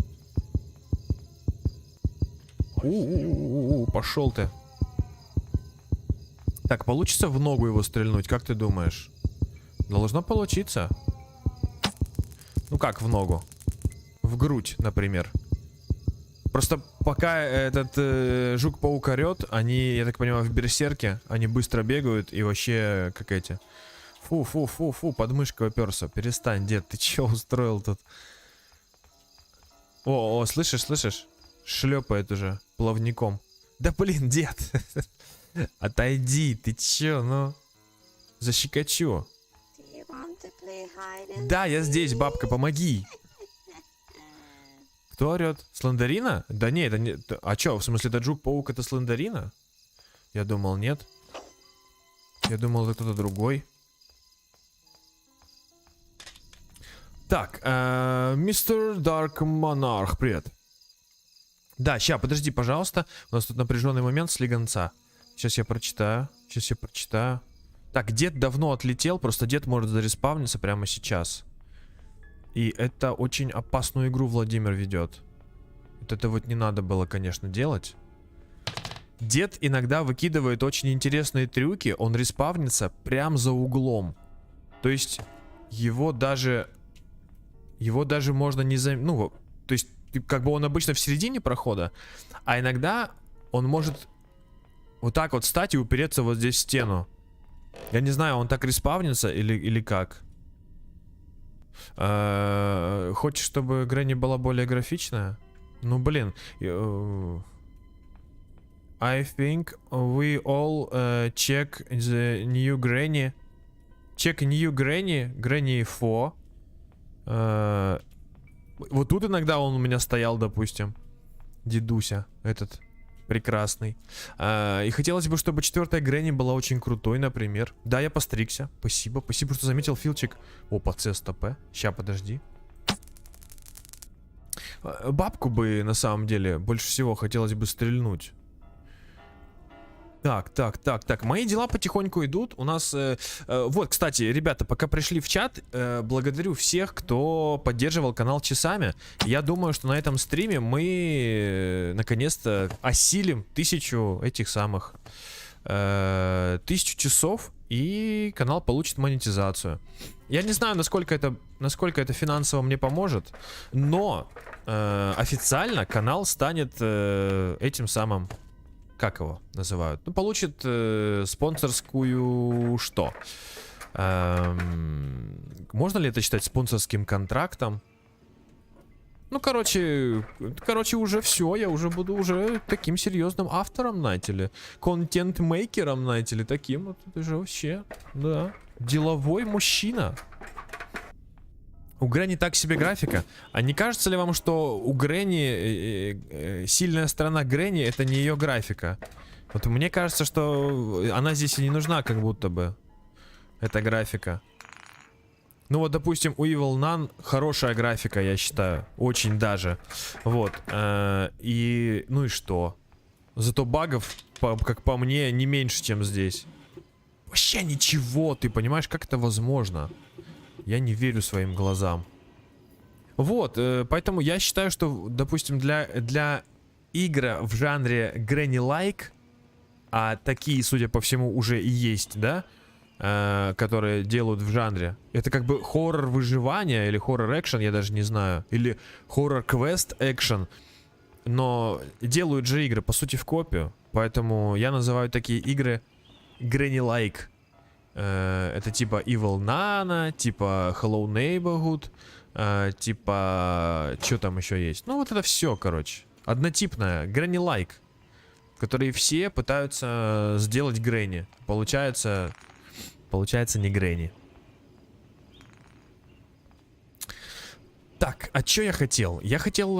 Пошел ты. Так, получится в ногу его стрельнуть, как ты думаешь? Должно получиться. Ну как в ногу? В грудь, например. Просто пока этот жук-паук орет, они, я так понимаю, в берсерке, они быстро бегают и вообще как эти. Фу, подмышка уперся. Перестань, дед, ты че устроил тут? О, слышишь? Шлепает уже плавником. Да блин, дед. Отойди, ты че, ну? Защекочу. Да, я здесь, бабка, помоги. Кто орет? Слендерина? Да не, это не... А чё, в смысле, этот жук-паук это Слендерина? Я думал, нет. Я думал, это кто-то другой. Так, мистер Дарк Монарх, привет. Да, ща, подожди, пожалуйста. У нас тут напряженный момент с слегонца. Сейчас я прочитаю. Так, дед давно отлетел, просто дед может зареспавниться прямо сейчас. И это очень опасную игру Владимир ведет. Вот это вот не надо было, конечно, делать. Дед иногда выкидывает очень интересные трюки. Он респавнится прям за углом. То есть его даже можно не заметить. Ну, то есть как бы он обычно в середине прохода. А иногда он может вот так вот встать и упереться вот здесь в стену. Я не знаю, он так респавнится или как. Хочешь, чтобы Грэнни была более графичная? Ну, блин. I think we all check the new Granny. Check new Granny. Granny 4. Вот тут иногда он у меня стоял, допустим. Дедуся этот прекрасный. И хотелось бы, чтобы 4-я Грэнни была очень крутой, например. Да, я постригся. Спасибо, что заметил, Филчик. Опа, ЦСТП. Ща, подожди. Бабку бы, на самом деле, больше всего хотелось бы стрельнуть. Так. Мои дела потихоньку идут. У нас... вот, кстати, ребята, пока пришли в чат, благодарю всех, кто поддерживал канал часами. Я думаю, что на этом стриме мы наконец-то осилим 1000 этих самых... 1000 часов, и канал получит монетизацию. Я не знаю, насколько это финансово мне поможет, но официально канал станет этим самым... Как его называют? Ну, получит спонсорскую что? Можно ли это считать спонсорским контрактом? Ну, короче, уже все. Я уже буду таким серьезным автором, знаете ли. Контент-мейкером, знаете ли. Таким вот. Это же вообще, да. Деловой мужчина. У Грэнни так себе графика. А не кажется ли вам, что у Грэнни сильная сторона Грэнни это не ее графика? Вот мне кажется, что она здесь и не нужна, как будто бы. Эта графика. Ну вот, допустим, у Evil Nun хорошая графика, я считаю. Очень даже. Вот. И... Ну и что? Зато багов, как по мне, не меньше, чем здесь. Вообще ничего, ты понимаешь, как это возможно? Я не верю своим глазам. Вот, поэтому я считаю, что, допустим, для игр в жанре Granny-like, а такие, судя по всему, уже и есть, да, которые делают в жанре, это как бы хоррор выживания или хоррор экшен, я даже не знаю, или хоррор квест экшен, но делают же игры, по сути, в копию, поэтому я называю такие игры Granny-like. Это типа Evil Nana, типа Hello Neighborhood, типа... Что там еще есть? Ну вот это все, короче. Однотипная, Granny-like. Которые все пытаются сделать Грэнни. Получается не Грэнни. Так, а что я хотел? Я хотел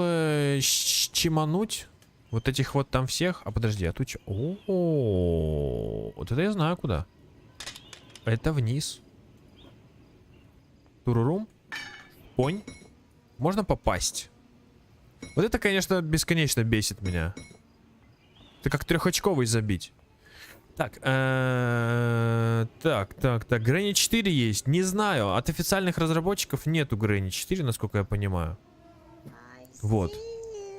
чимануть вот этих вот там всех. А подожди, а тут что? О, вот это я знаю куда. Это вниз. Турурум. Понь. Можно попасть. Вот это, конечно, бесконечно бесит меня. Это как трехочковый забить. Так. Так. Грэнни 4 есть. Не знаю. От официальных разработчиков нету Грэнни 4, насколько я понимаю. Вот.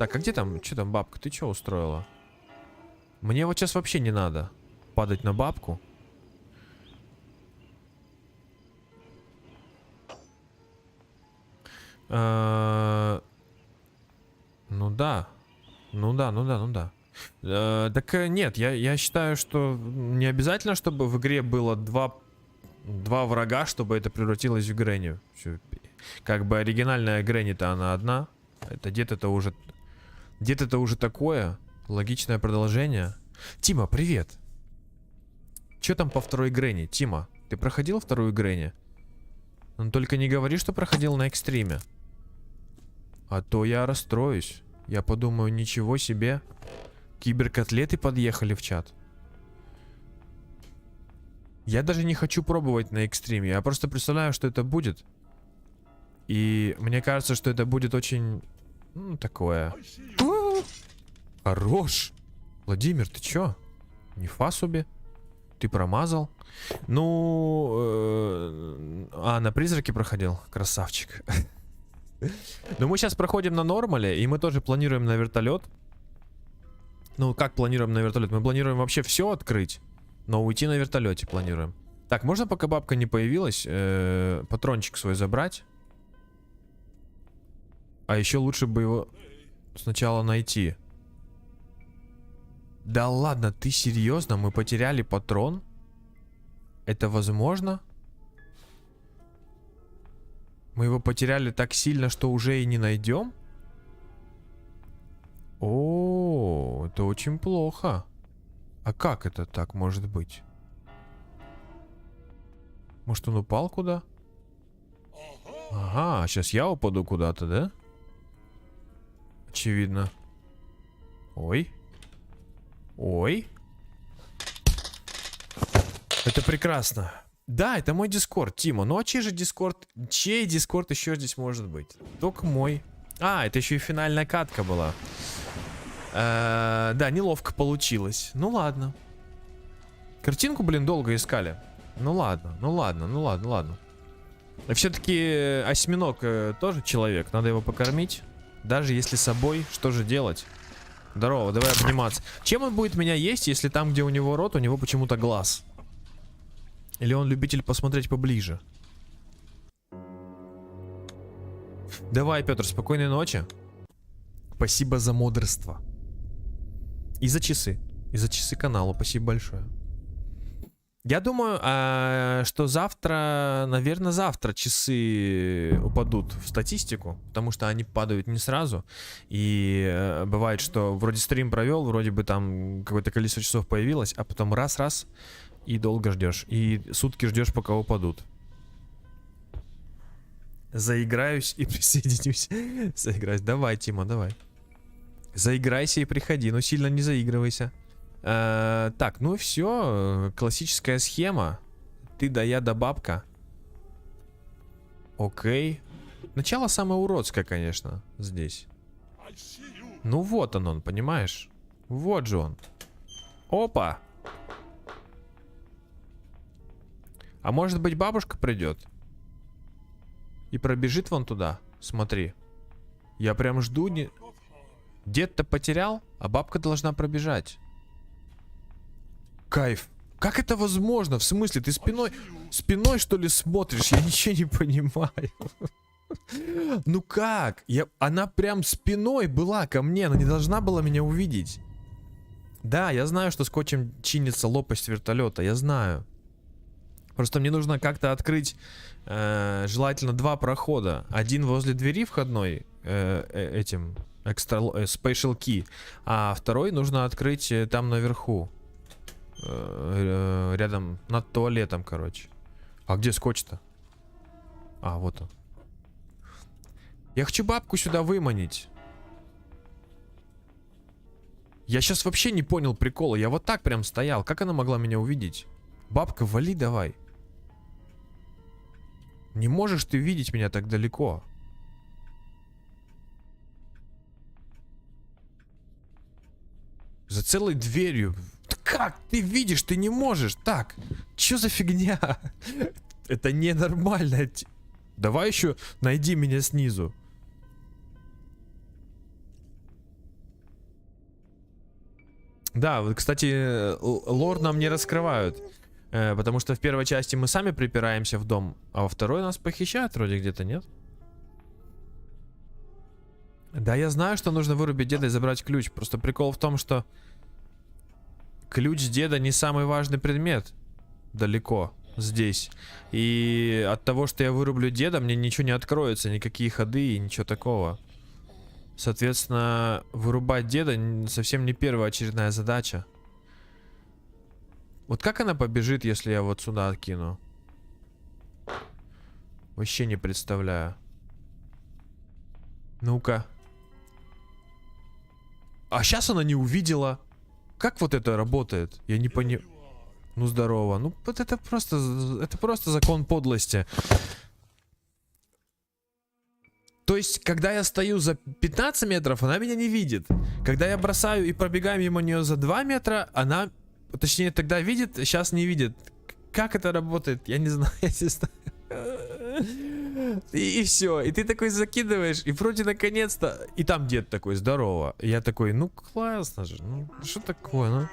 Так, а где там? Что там, бабка? Ты что устроила? Мне вот сейчас вообще не надо падать на бабку. Ну да. Ну да, ну да, ну да. Нет, я считаю, что не обязательно, чтобы в игре было два врага, чтобы это превратилось в Гренни. Как бы оригинальная Гренни-то она одна. Это где-то уже такое. Логичное продолжение. Тима, привет. Че там по второй Гренни? Тима, ты проходил вторую Гренни? Ну только не говори, что проходил на экстриме. А то я расстроюсь. Я подумаю, ничего себе. Киберкотлеты подъехали в чат. Я даже не хочу пробовать на экстриме. Я просто представляю, что это будет. И мне кажется, что это будет очень... Ну, такое. Хорош. Владимир, ты чё? Не фасуби? Ты промазал? Ну... на призраке проходил? Красавчик. Но мы сейчас проходим на нормале, и мы тоже планируем на вертолет. Ну, как планируем на вертолет? Мы планируем вообще все открыть, но уйти на вертолете планируем. Так, можно, пока бабка не появилась, патрончик свой забрать? А еще лучше бы его сначала найти. Да ладно, ты серьезно? Мы потеряли патрон? Это возможно? Мы его потеряли так сильно, что уже и не найдем? О, это очень плохо. А как это так может быть? Может, он упал куда? Ага, сейчас я упаду куда-то, да? Очевидно. Ой. Ой. Это прекрасно. Да, это мой дискорд, Тима. Ну а чей же дискорд? Чей дискорд еще здесь может быть? Только мой. А, это еще и финальная катка была. Да, неловко получилось. Ну ладно. Картинку, блин, долго искали. Ну ладно, ну ладно, ну ладно, ладно. Все-таки осьминог тоже человек. Надо его покормить. Даже если с собой, что же делать? Здорово, давай обниматься. Чем он будет меня есть, если там, где у него рот, у него почему-то глаз? Или он любитель посмотреть поближе? Давай, Петр, спокойной ночи. Спасибо за мудрство. И за часы. И за часы канала. Спасибо большое. Я думаю, что завтра, наверное, завтра часы упадут в статистику, потому что они падают не сразу. И бывает, что вроде стрим провел, вроде бы там какое-то количество часов появилось, а потом раз-раз и долго ждешь. И сутки ждешь, пока упадут. Заиграюсь и присоединюсь. Заиграюсь. Давай, Тима, давай. Заиграйся и приходи, но сильно не заигрывайся. Так, ну и все. Классическая схема. Ты да я да бабка. Окей. Начало самое уродское, конечно, здесь. Ну вот он, понимаешь? Вот же он. Опа. А может быть, бабушка придет? И пробежит вон туда. Смотри. Я прям жду. Дед-то потерял, а бабка должна пробежать. Кайф. Как это возможно? В смысле, ты спиной что ли смотришь? Я ничего не понимаю. Ну как? Она прям спиной была ко мне. Она не должна была меня увидеть. Да, я знаю, что скотчем чинится лопасть вертолета. Я знаю. Просто мне нужно как-то открыть желательно два прохода. Один возле двери входной этим Special Key. А второй нужно открыть там наверху. Рядом над туалетом, короче. А где скотч-то? А, вот он. Я хочу бабку сюда выманить. Я сейчас вообще не понял прикола. Я вот так прям стоял. Как она могла меня увидеть? Бабка, вали давай. Не можешь ты видеть меня так далеко. За целой дверью. Как ты видишь? Ты не можешь. Так, что за фигня? Это ненормально. Давай еще найди меня снизу. Да, вот, кстати, лор нам не раскрывают. Потому что в первой части мы сами припираемся в дом, а во второй нас похищают вроде где-то, нет? Да, я знаю, что нужно вырубить деда и забрать ключ. Просто прикол в том, что ключ деда не самый важный предмет. Далеко. Здесь. И от того, что я вырублю деда, мне ничего не откроется. Никакие ходы и ничего такого. Соответственно, вырубать деда совсем не первоочередная задача. Вот как она побежит, если я вот сюда откину? Вообще не представляю. Ну-ка. А сейчас она не увидела. Как вот это работает? Я не понимаю. Ну здорово. Ну вот это просто закон подлости. То есть, когда я стою за 15 метров, она меня не видит. Когда я бросаю и пробегаю мимо нее за 2 метра, она, точнее, тогда видит, сейчас не видит. Как это работает? Я не знаю, я не знаю. И все. И ты такой закидываешь, и вроде наконец-то. И там дед такой, здорово. И я такой, ну классно же. Ну, что такое, ну?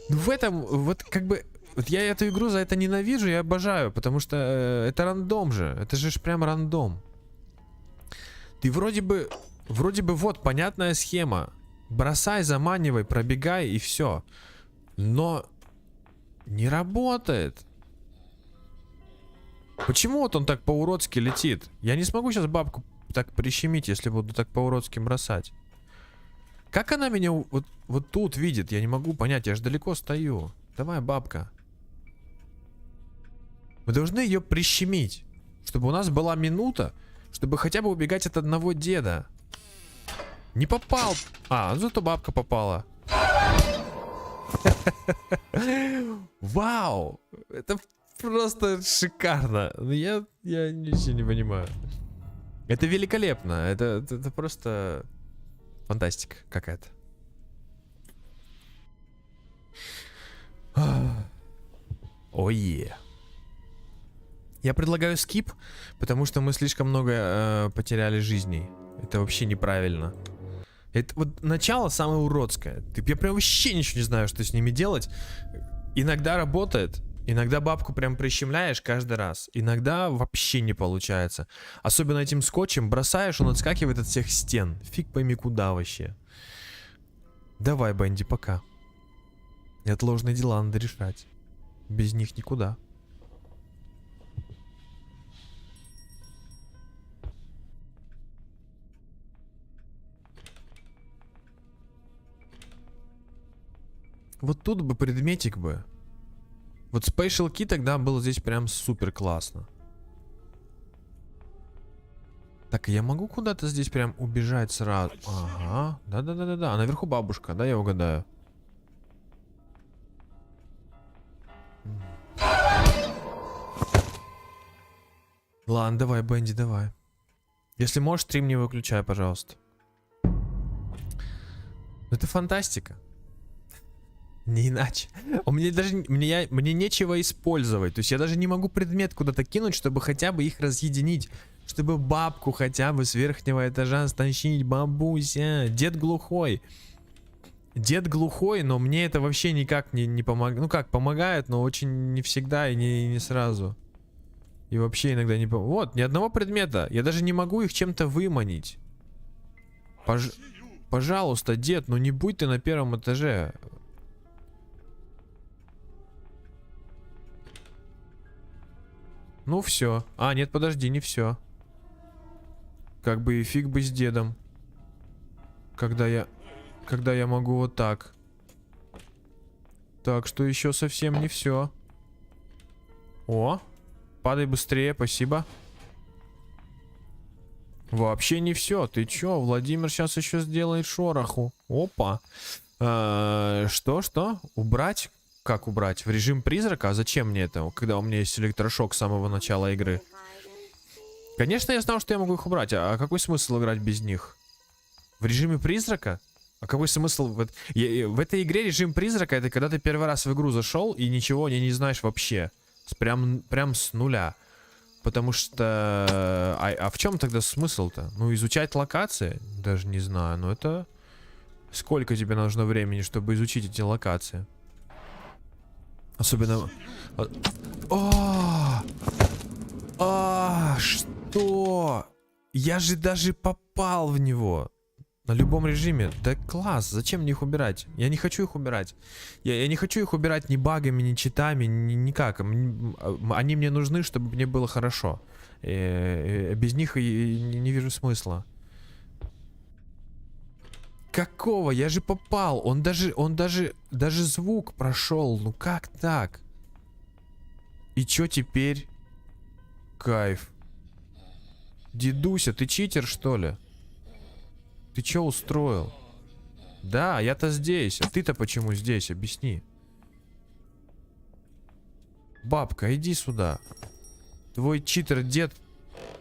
Ну в этом, вот как бы. Вот я эту игру за это ненавижу и обожаю, потому что это рандом же. Это же прям рандом. Ты вроде бы вот понятная схема. Бросай, заманивай, пробегай и все. Но не работает. Почему вот он так по-уродски летит? Я не смогу сейчас бабку так прищемить, если буду так по-уродски бросать. Как она меня вот тут видит? Я не могу понять, я же далеко стою. Давай, бабка. Мы должны ее прищемить, чтобы у нас была минута, чтобы хотя бы убегать от одного деда. Не попал. А, зато бабка попала. Вау! Это просто шикарно. Я ничего не понимаю. Это великолепно. Это просто фантастика какая-то. Ой. Я предлагаю скип, потому что мы слишком много потеряли жизней. Это вообще неправильно. Это вот начало самое уродское. Я прям вообще ничего не знаю, что с ними делать. Иногда работает, иногда бабку прям прищемляешь каждый раз. Иногда вообще не получается. Особенно этим скотчем бросаешь, он отскакивает от всех стен. Фиг пойми куда вообще. Давай, Бенди, пока. Неотложные дела надо решать. Без них никуда. Вот тут бы предметик бы. Вот Special Key тогда было здесь прям супер классно. Так, я могу куда-то здесь прям убежать сразу? Ага, да-да-да-да-да. А наверху бабушка, да, я угадаю. Ладно, давай, Бенди, давай. Если можешь, стрим не выключай, пожалуйста. Это фантастика. Не иначе. Мне даже мне нечего использовать. То есть я даже не могу предмет куда-то кинуть, чтобы хотя бы их разъединить. Чтобы бабку хотя бы с верхнего этажа стащить. Бабуся. Дед глухой. Дед глухой, но мне это вообще никак не помогает. Ну как, помогает, но очень не всегда и не сразу. И вообще иногда не помогает. Вот, ни одного предмета. Я даже не могу их чем-то выманить. Пожалуйста, дед, ну не будь ты на первом этаже. Ну все. А, нет, подожди, не все. Как бы и фиг бы с дедом. Когда я могу вот так. Так, что еще совсем не все. О, падай быстрее, спасибо. Вообще не все. Ты чё, Владимир сейчас еще сделает шороху. Опа. Что? Убрать? Как убрать? В режим призрака? А зачем мне это, когда у меня есть электрошок с самого начала игры? Конечно, я знал, что я могу их убрать. А какой смысл играть без них? В режиме призрака? А какой смысл? В этой игре режим призрака — это когда ты первый раз в игру зашел и ничего не знаешь вообще. Прям с нуля. Потому что... А в чем тогда смысл-то? Ну, изучать локации? Даже не знаю. Но это... Сколько тебе нужно времени, чтобы изучить эти локации? Особенно... Что? Я же даже попал в него. На любом режиме. Да класс, зачем мне их убирать? Я не хочу их убирать. Я не хочу их убирать ни багами, ни читами, никак. Они мне нужны, чтобы мне было хорошо. Без них и не вижу смысла. Какого? Я же попал. Он даже звук прошел. Ну как так? И чё теперь? Кайф. Дедуся, ты читер, что ли? Ты чё устроил? Да, я-то здесь. А ты-то почему здесь? Объясни. Бабка, иди сюда. Твой читер-дед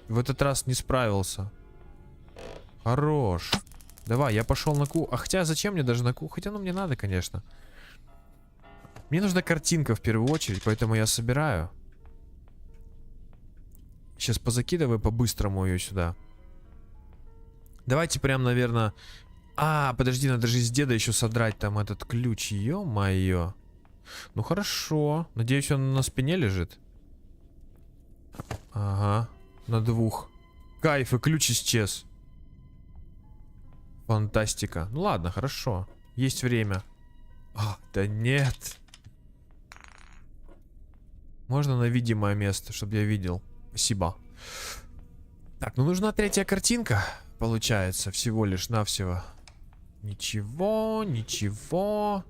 в этот раз не справился. Хорош. Давай, я пошел на ку... А хотя, зачем мне даже на ку... Хотя, ну, мне надо, конечно. Мне нужна картинка в первую очередь, поэтому я собираю. Сейчас позакидываю по-быстрому ее сюда. Давайте прям, наверное... А, подожди, надо же из деда еще содрать там этот ключ. Ё-моё. Ну, хорошо. Надеюсь, он на спине лежит. Ага, на двух. Кайф, и ключ исчез. Фантастика. Ну ладно, хорошо. Есть время. А, да нет. Можно на видимое место, чтобы я видел. Спасибо. Так, ну нужна третья картинка. Получается, всего лишь навсего. Ничего, ничего.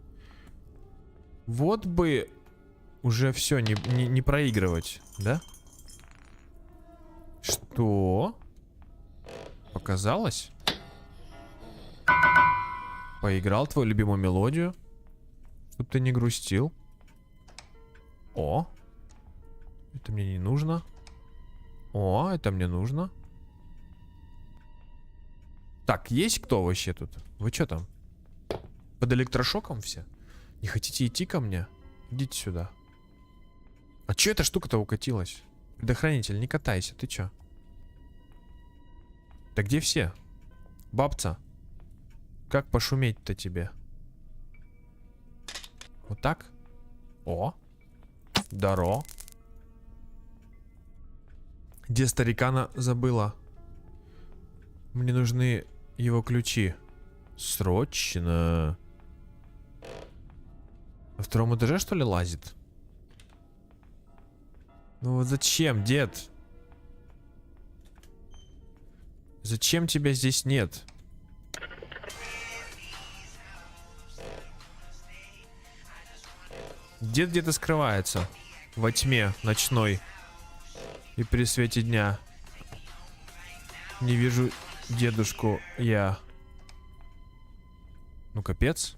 Вот бы уже все не проигрывать, да? Что? Показалось? Поиграл твою любимую мелодию, чтоб ты не грустил. О, это мне не нужно. О, это мне нужно. Так, есть кто вообще тут? Вы что там? Под электрошоком все? Не хотите идти ко мне? Идите сюда. А че эта штука-то укатилась? Предохранитель, не катайся, ты чё? Да где все? Бабца. Как пошуметь-то тебе? Вот так? О! Даро. Где старикана забыла? Мне нужны его ключи. Срочно. На втором этаже, что ли, лазит? Ну вот зачем, дед? Зачем тебя здесь нет? Дед где-то скрывается. Во тьме ночной. И при свете дня. Не вижу дедушку я. Ну капец.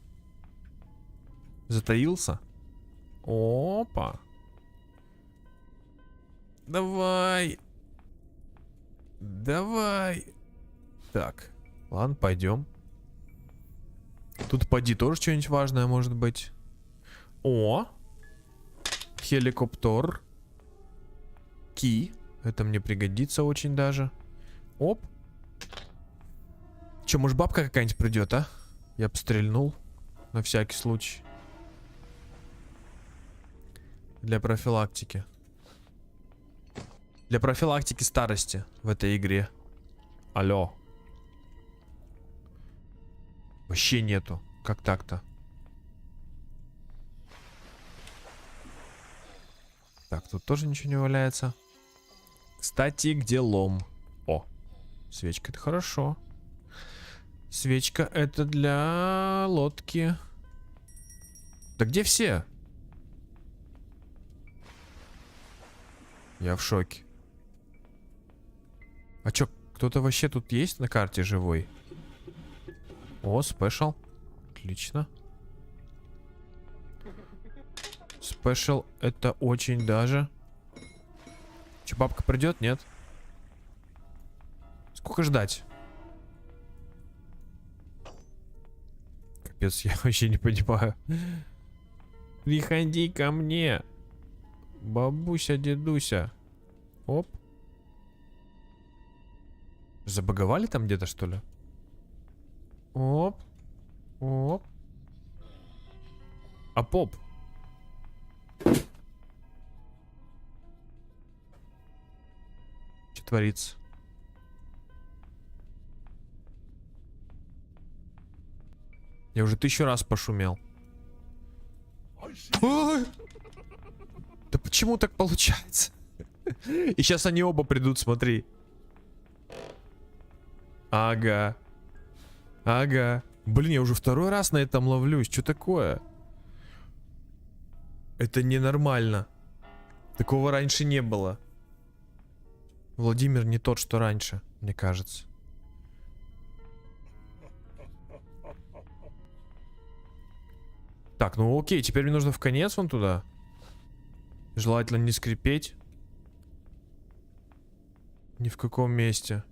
Затаился. Опа. Давай. Давай. Так. Ладно, пойдем. Тут поди тоже что-нибудь важное может быть. О. Хеликоптер. Ки. Это мне пригодится очень даже. Оп. Че, может бабка какая-нибудь придет, а? Я бы стрельнул. На всякий случай. Для профилактики. Для профилактики старости в этой игре. Алло. Вообще нету. Как так-то? Так, тут тоже ничего не валяется. Кстати, где лом? О, свечка, это хорошо. Свечка это для лодки. Да где все? Я в шоке. А чё, кто-то вообще тут есть на карте живой? О, спешл. Отлично. Спешл это очень даже. Че, бабка придет? Нет? Сколько ждать? Капец, я вообще не понимаю. Приходи ко мне. Бабуся, дедуся. Оп. Забаговали там где-то, что ли? Оп. Оп. А поп. Что творится? Я уже 1000 раз пошумел. Ой! Да почему так получается? И сейчас они оба придут, смотри. Ага. Ага. Блин, я уже 2-й раз на этом ловлюсь. Что такое? Это ненормально. Такого раньше не было. Владимир не тот, что раньше, мне кажется. Так, ну окей, теперь мне нужно в конец вон туда. Желательно не скрипеть. Ни в каком месте.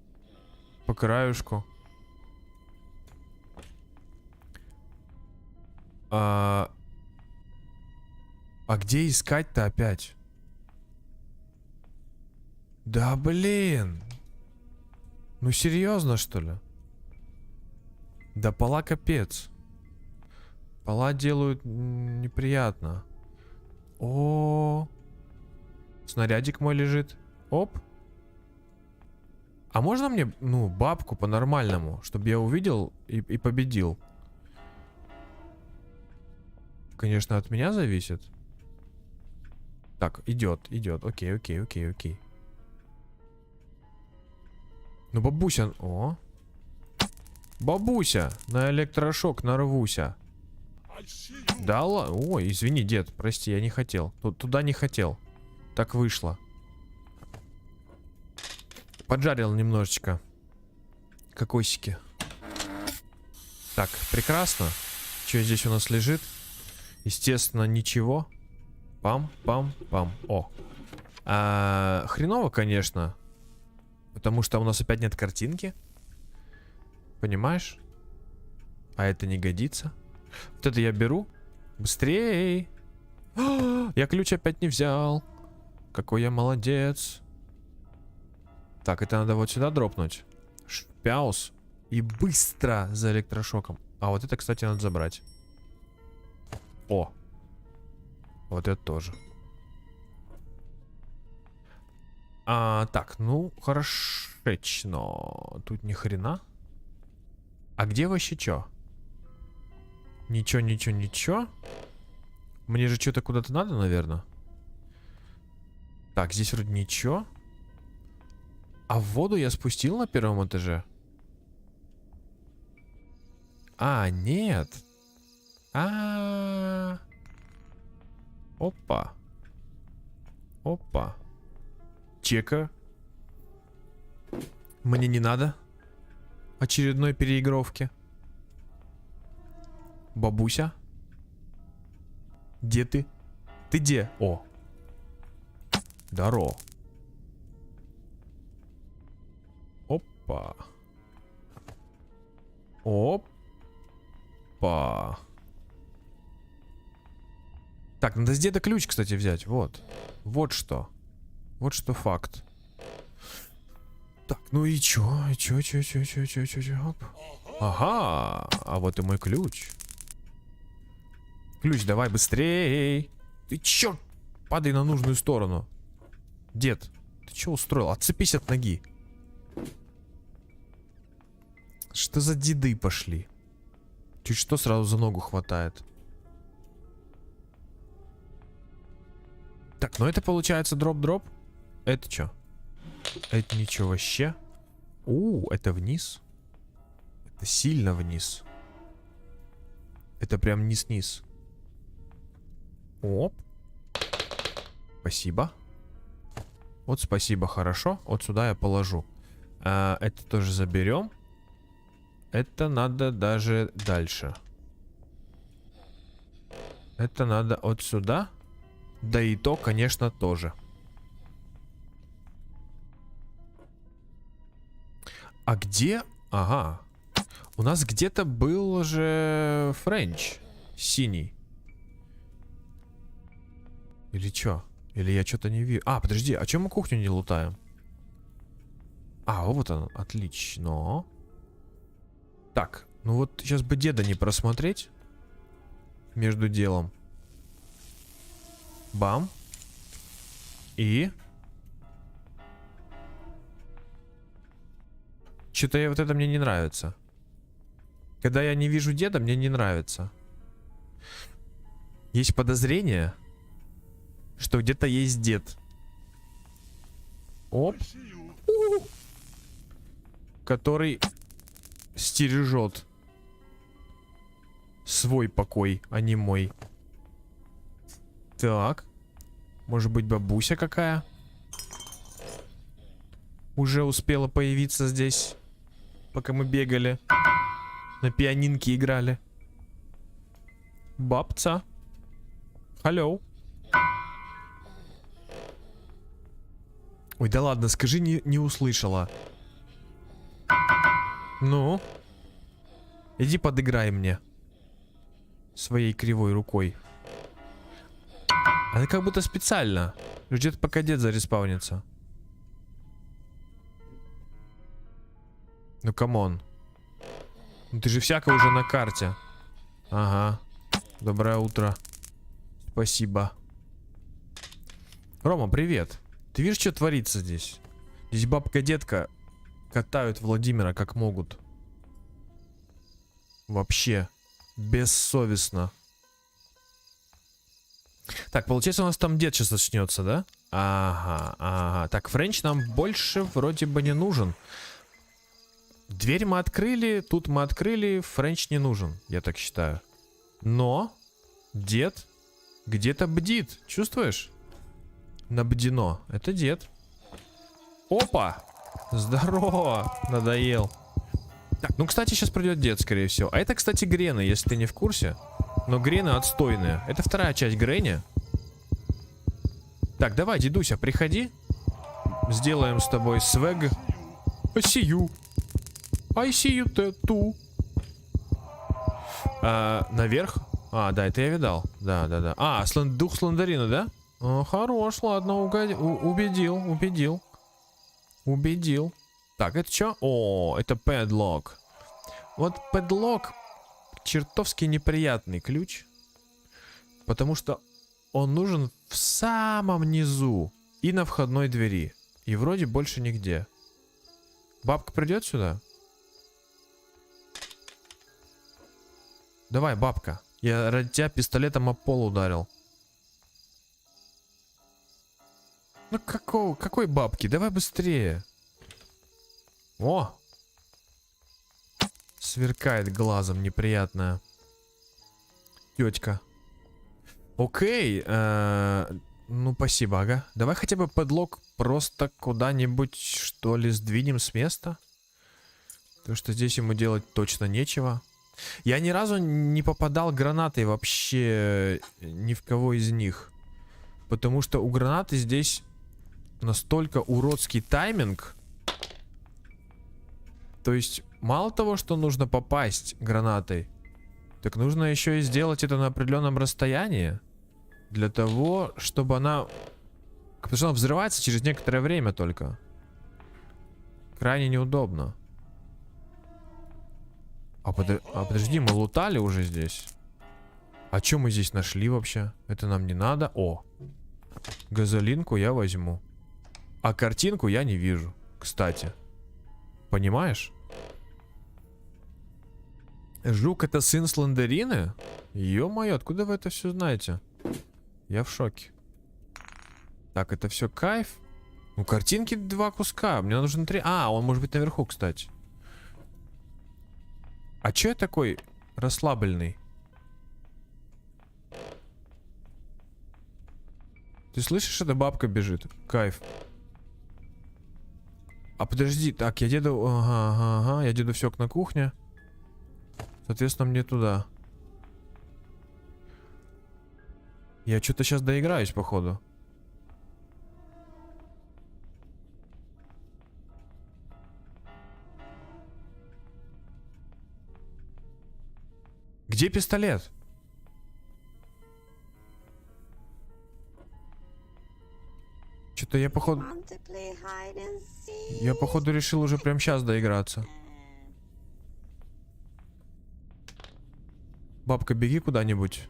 По краюшку. А где искать-то опять? Да блин. Ну серьезно, что ли? Да пола капец. Пола делают неприятно. О, снарядик мой лежит. Оп. А можно мне, ну, бабку по-нормальному, чтобы я увидел и победил? Конечно, от меня зависит. Так, идет. Окей. Ну, бабуся... О. Бабуся, на электрошок нарвуся. Да ладно. Ой, извини, дед, прости, я не хотел. Туда не хотел. Так вышло. Поджарил немножечко кокосики. Так, прекрасно. Что здесь у нас лежит? Естественно, ничего. Пам-пам-пам. О. Хреново, конечно. Потому что у нас опять нет картинки. Понимаешь? А это не годится. Вот это я беру. Быстрее. Я ключ опять не взял. Какой я молодец. Так, это надо вот сюда дропнуть. Шпяус. И быстро за электрошоком. А вот это, кстати, надо забрать. О. Вот это тоже. Так, ну, хорошечно. Тут ни хрена. А где вообще чё? Ничего. Мне же что-то куда-то надо, наверное. Так, здесь вроде ничего. А в воду я спустил на 1-м этаже? Нет. Опа. Чека. Мне не надо очередной переигровки. Бабуся. Где ты? Ты где? О. Здорово. Опа. Так, надо с деда ключ, кстати, взять. Вот. Вот что. Вот что факт. Так, ну и чё? Оп. Ага. А вот и мой ключ. Ключ, давай быстрей. Ты чё? Падай на нужную сторону. Дед, ты чё устроил? Отцепись от ноги. Что за деды пошли? Чуть что сразу за ногу хватает. Так, ну это получается дроп-дроп. Это чё? Это ничего вообще. Это вниз. Это сильно вниз. Это прям низ-низ. Оп. Спасибо. Вот спасибо, хорошо. Вот сюда я положу. Это тоже заберем. Это надо даже дальше. Это надо вот сюда. Да и то, конечно, тоже. А где? Ага. У нас где-то был же Френч. Синий. Или чё? Или я что-то не вижу? Подожди, а чем мы кухню не лутаем? Вот он, отлично. Так, ну вот сейчас бы деда не просмотреть. Между делом. Бам. И... Что-то вот это мне не нравится. Когда я не вижу деда, мне не нравится. Есть подозрение, что где-то есть дед. Оп. Который стережет свой покой, а не мой. Так. Может быть, бабуся какая? Уже успела появиться здесь, пока мы бегали. На пианинке играли. Бабца. Алло. Ой, да ладно, скажи, не услышала. Ну? Иди подыграй мне. Своей кривой рукой. Она как будто специально. Ждет, пока дед зареспаунится. Ну, камон. Ну, ты же всяко уже на карте. Ага. Доброе утро. Спасибо. Рома, привет. Ты видишь, что творится здесь? Здесь бабка-детка катают Владимира как могут. Вообще. Бессовестно. Так, получается, у нас там дед сейчас начнется, да? Ага, ага. Так, Френч нам больше вроде бы не нужен. Дверь мы открыли, тут мы открыли, Френч не нужен, я так считаю. Но дед где-то бдит, чувствуешь? Набдено. Это дед. Опа! Здорово! Надоел. Так, ну, кстати, сейчас придет дед, скорее всего. А это, кстати, Грены, если ты не в курсе. Но Грены отстойные. Это вторая часть Гренни. Так, давай, дедуся, приходи. Сделаем с тобой свэг. I see you. I see you too. Наверх? А, да, это я видал. Да. А, дух Слендерина, да? О, хорош, ладно, убедил. Так, это что? О, это падлок. Вот падлок чертовски неприятный ключ. Потому что он нужен в самом низу. И на входной двери. И вроде больше нигде. Бабка придет сюда? Давай, бабка. Я ради тебя пистолетом об пол ударил. Ну какой бабки? Давай быстрее. О! Сверкает глазом неприятная тетка. Окей. Ну, спасибо, ага. Давай хотя бы подлог просто куда-нибудь, что ли, сдвинем с места. Потому что здесь ему делать точно нечего. Я ни разу не попадал гранатой вообще ни в кого из них. Потому что у гранаты здесь настолько уродский тайминг. То есть, мало того, что нужно попасть гранатой, так нужно еще и сделать это на определенном расстоянии. Для того, чтобы она... Потому что она взрывается через некоторое время только. Крайне неудобно. А подожди, мы лутали уже здесь. А что мы здесь нашли вообще? Это нам не надо. О, газолинку я возьму. А картинку я не вижу, кстати. Понимаешь? Жук — это сын Слендерины? Ё-моё, откуда вы это все знаете? Я в шоке. Так, это все кайф. У картинки 2 куска. Мне нужно 3. А, он может быть наверху, кстати. А чё я такой расслабленный? Ты слышишь, эта бабка бежит? Кайф. А подожди, так, я деду... Ага, я деду все на кухне. Соответственно, мне туда. Я что-то сейчас доиграюсь, походу. Где пистолет? Что-то я походу... Я походу решил уже прямо сейчас доиграться. Бабка, беги куда-нибудь.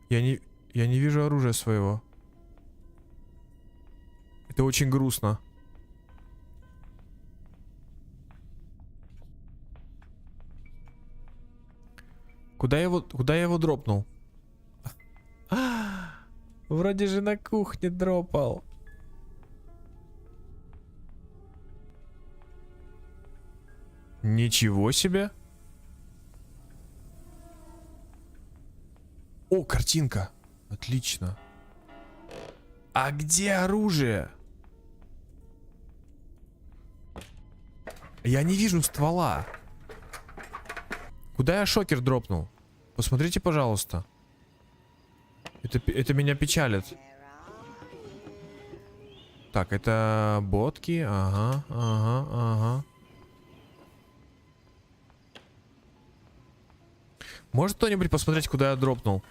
Я не вижу оружия своего. Это очень грустно. Куда я его дропнул? Вроде же на кухне дропал. Ничего себе. О, картинка. Отлично. А где оружие? Я не вижу ствола. Куда я шокер дропнул? Посмотрите, пожалуйста. Это меня печалит. Так, это ботки. Ага. Может кто-нибудь посмотреть, куда я дропнул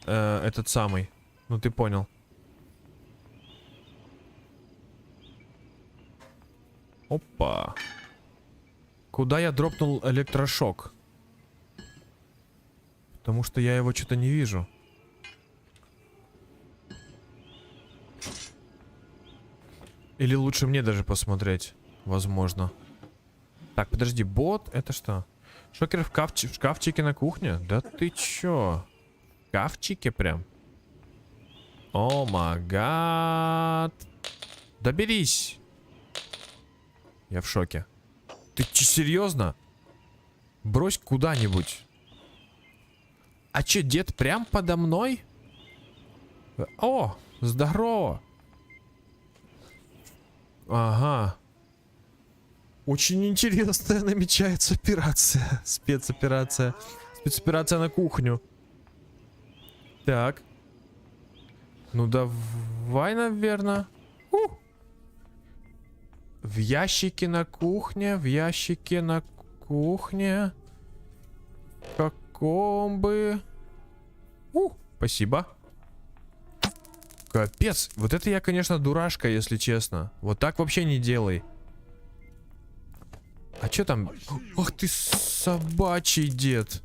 этот самый? Ну ты понял. Опа. Куда я дропнул электрошок? Потому что я его что-то не вижу. Или лучше мне даже посмотреть. Возможно. Так, подожди, бот, это что? Шокер в шкафчике на кухне? Да ты чё? В шкафчике прям? О май гад. Доберись. Я в шоке. Ты серьезно? Брось куда-нибудь. А чё, дед прям подо мной? О, здорово. Ага. Очень интересная намечается операция. Спецоперация. Спецоперация на кухню. Так. Ну давай, наверное. В ящике на кухне. В ящике на кухне. В каком бы... спасибо. Капец. Вот это я, конечно, дурашка, если честно. Вот так вообще не делай. А что там? Ах ты собачий дед.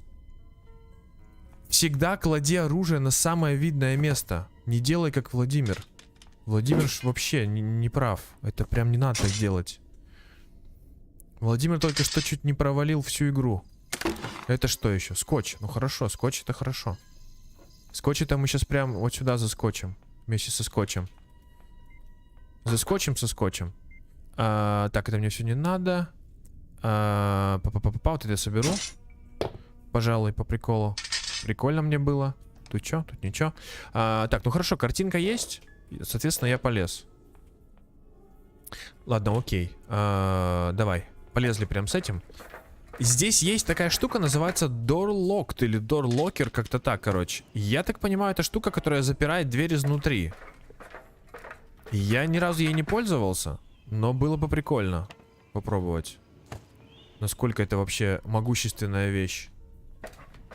Всегда клади оружие на самое видное место. Не делай как Владимир. Владимир вообще не прав. Это прям не надо так делать. Владимир только что чуть не провалил всю игру. Это что еще? Скотч. Ну хорошо, скотч это хорошо. Скотч это мы сейчас прям вот сюда заскочим. Вместе со скотчем. Заскочим со скотчем. Так, это мне все не надо. Вот это я соберу. Пожалуй, по приколу. Прикольно мне было. Тут что? Тут ничего. Так, ну хорошо, картинка есть. Соответственно, я полез. Ладно, окей. Давай. Полезли прям с этим. Здесь есть такая штука, называется Door Locked или Door Locker, как-то так, короче. Я так понимаю, это штука, которая запирает дверь изнутри. Я ни разу ей не пользовался, но было бы прикольно попробовать. Насколько это вообще могущественная вещь.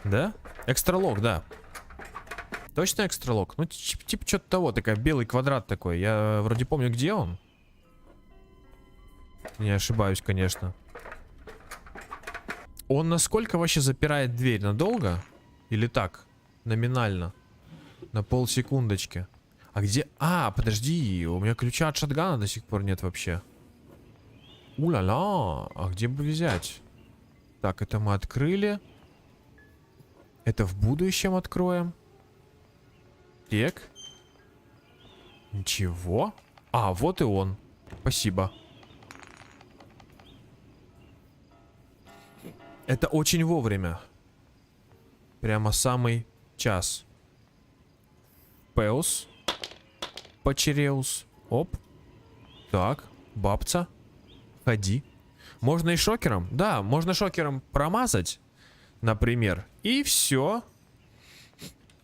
Да? Экстралок, да. Точно экстралок? Ну, типа что-то того, такая белый квадрат такой. Я вроде помню, где он. Не ошибаюсь, конечно. Он насколько вообще запирает дверь? Надолго? Или так? Номинально? На полсекундочки. А где... подожди, у меня ключа от шотгана до сих пор нет вообще. У-ля-ля, а где бы взять? Так, это мы открыли. Это в будущем откроем. Так. Ничего. Вот и он. Спасибо. Это очень вовремя. Прямо самый час. Пеус. Почереус. Оп. Так, бабца. Ходи. Можно и шокером? Да, можно шокером промазать, например. И все.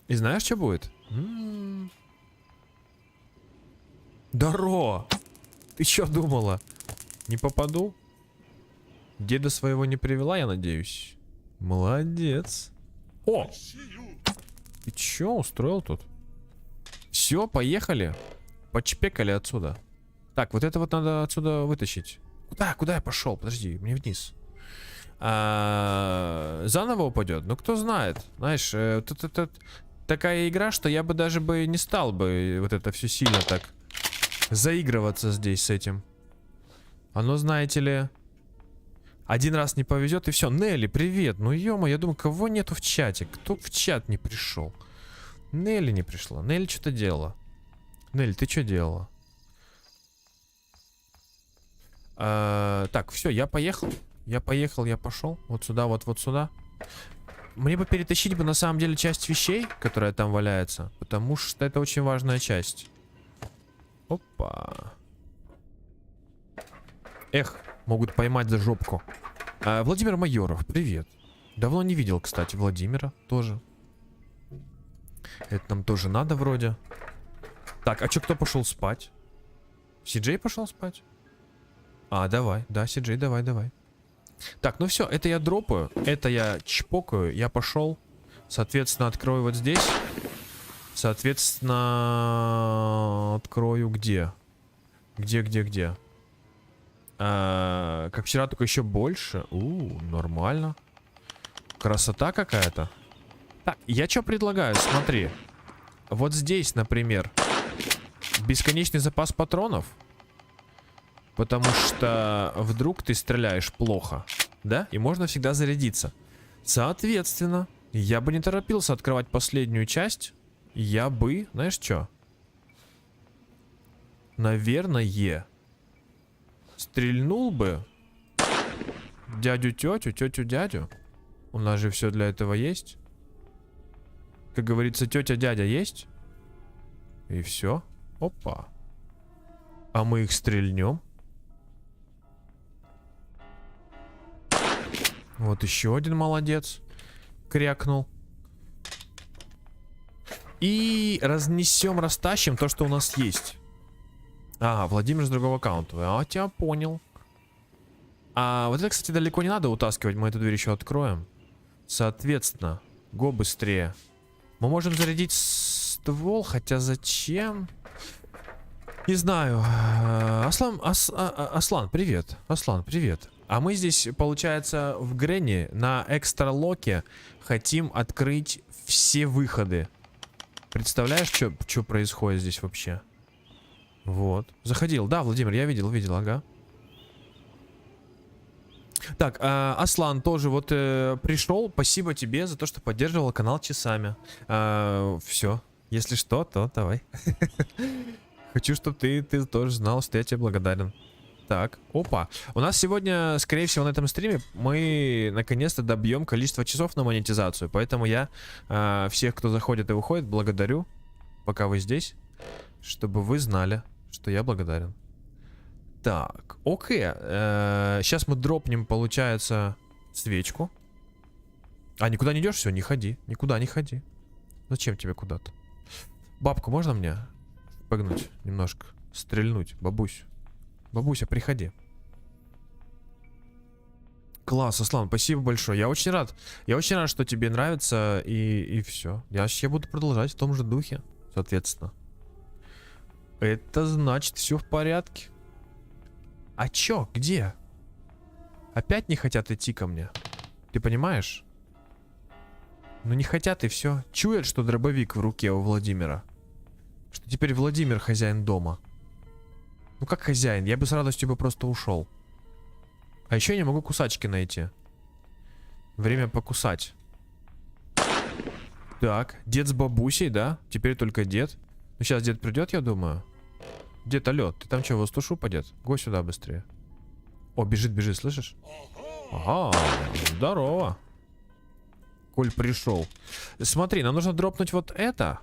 И знаешь, что будет? Даро! Ты что думала? Не попаду? Деда своего не привела, я надеюсь. Молодец. О! Ты чё устроил тут? Все, поехали. Почпекали отсюда. Так, вот это вот надо отсюда вытащить. Куда я пошел? Подожди, мне вниз. Заново упадет? Ну, кто знает. Знаешь, это такая игра, что я бы даже бы не стал бы вот это все сильно так заигрываться здесь с этим. Оно, знаете ли... Один раз не повезет и все. Нелли, привет. Ну ё-моё, я думаю, кого нету в чате? Кто в чат не пришел? Нелли не пришла. Нелли что-то делала. Нелли, ты что делала? Так, все, я поехал. Я пошел. Вот сюда, вот сюда. Мне бы перетащить на самом деле часть вещей, которая там валяется. Потому что это очень важная часть. Опа. Эх, могут поймать за жопку. Владимир Майоров, привет. Давно не видел, кстати, Владимира тоже. Это нам тоже надо вроде. Так, а чё, кто пошел спать? Си-Джей пошел спать? Давай, да, Си-Джей, давай. Так, ну все, это я дропаю, это я чпокаю, я пошел. Соответственно, открою вот здесь. Соответственно, открою где? Где? Как вчера, только еще больше. Нормально. Красота какая-то. Так, я что предлагаю? Смотри. Вот здесь, например, бесконечный запас патронов. Потому что вдруг ты стреляешь плохо, да? И можно всегда зарядиться. Соответственно, я бы не торопился открывать последнюю часть. Я бы, знаешь что? Наверное, стрельнул бы дядю-тетю, тетю-дядю. У нас же все для этого есть. Как говорится, тетя-дядя есть. И все. Опа. А мы их стрельнем. Вот еще один молодец. Крякнул. И разнесем, растащим то, что у нас есть. Владимир с другого аккаунта. Тебя понял. Вот это, кстати, далеко не надо утаскивать. Мы эту дверь еще откроем. Соответственно, го быстрее. Мы можем зарядить ствол, хотя зачем? Не знаю. Аслан, привет. Аслан, привет. А мы здесь, получается, в Гренни на экстра-локе хотим открыть все выходы. Представляешь, что происходит здесь вообще? Вот. Заходил. Да, Владимир, я видел, ага. Так, Аслан тоже вот пришел. Спасибо тебе за то, что поддерживал канал часами. Все. Если что, то давай. Хочу, чтобы ты тоже знал, что я тебе благодарен. Так, опа. У нас сегодня, скорее всего, на этом стриме мы наконец-то добьем количество часов на монетизацию. Поэтому я всех, кто заходит и выходит, благодарю, пока вы здесь, чтобы вы знали, что я благодарен. Так, окей. Сейчас мы дропнем, получается, свечку. Никуда не идешь? Все, не ходи. Никуда не ходи. Зачем тебе куда-то? Бабку можно мне погнуть немножко? Стрельнуть, бабусь. Бабуся, приходи. Класс, Аслан, спасибо большое. Я очень рад. Я очень рад, что тебе нравится. И все. Я буду продолжать в том же духе, соответственно. Это значит, все в порядке. А чё? Где? Опять не хотят идти ко мне? Ты понимаешь? Ну не хотят и все. Чуют, что дробовик в руке у Владимира. Что теперь Владимир хозяин дома. Ну как хозяин? Я бы с радостью бы просто ушел. А еще я не могу кусачки найти. Время покусать. Так, дед с бабусей, да? Теперь только дед. Ну сейчас дед придет, я думаю. Дед, алло, ты там что, воздушу подед? Го сюда быстрее. О, бежит, слышишь? Ага, здорово. Коль пришел. Смотри, нам нужно дропнуть вот это.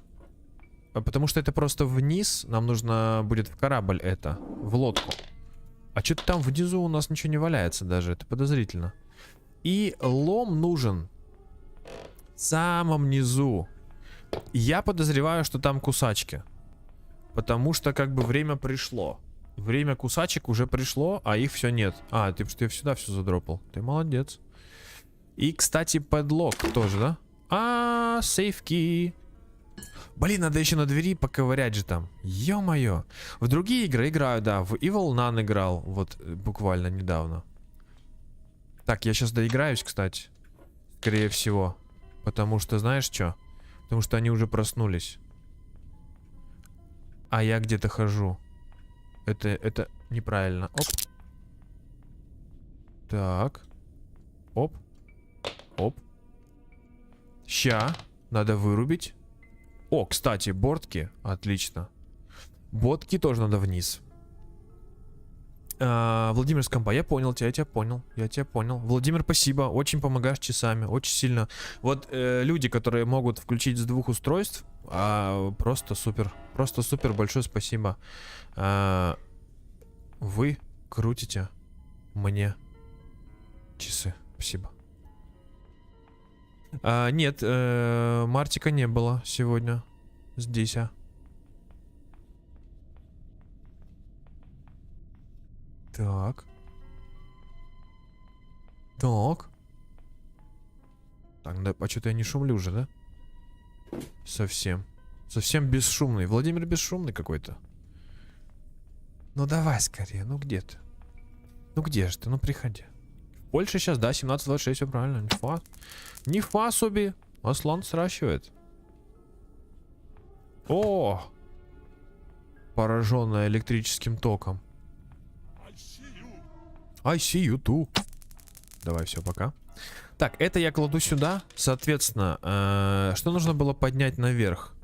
Потому что это просто вниз. Нам нужно будет в корабль это. В лодку. А что-то там внизу у нас ничего не валяется даже. Это подозрительно. И лом нужен в самом низу. Я подозреваю, что там кусачки. Потому что как бы время пришло. Время кусачек уже пришло, а их все нет. Ты сюда все задропал. Ты молодец. И, кстати, подлог тоже, да? Сейфки. Блин, надо еще на двери поковырять же там. Ё-моё. В другие игры играю, да. В Evil Nun играл. Вот буквально недавно. Так, я сейчас доиграюсь, кстати. Скорее всего. Потому что, знаешь что? Потому что они уже проснулись. А я где-то хожу. Это неправильно. Оп. Так. Оп. Оп. Ща. Надо вырубить. О, кстати, бортки. Отлично. Ботки тоже надо вниз. Владимир Скампа, я понял тебя, я тебя понял. Владимир, спасибо, очень помогаешь часами, очень сильно. Вот люди, которые могут включить с 2 устройств, просто супер, большое спасибо. Вы крутите мне часы, спасибо. Нет, Мартика не было сегодня здесь, Так. Так. Так, да, а что-то я не шумлю уже, да? Совсем. Совсем бесшумный. Владимир бесшумный какой-то. Ну давай скорее, ну где ты? Ну где же ты? Ну приходи. В Польше сейчас, да, 17:26, все правильно. Не фа собі. Аслан сращивает. О! Пораженная электрическим током. I see you too. Давай, все, пока. Так, это я кладу сюда. Соответственно, что нужно было поднять наверх?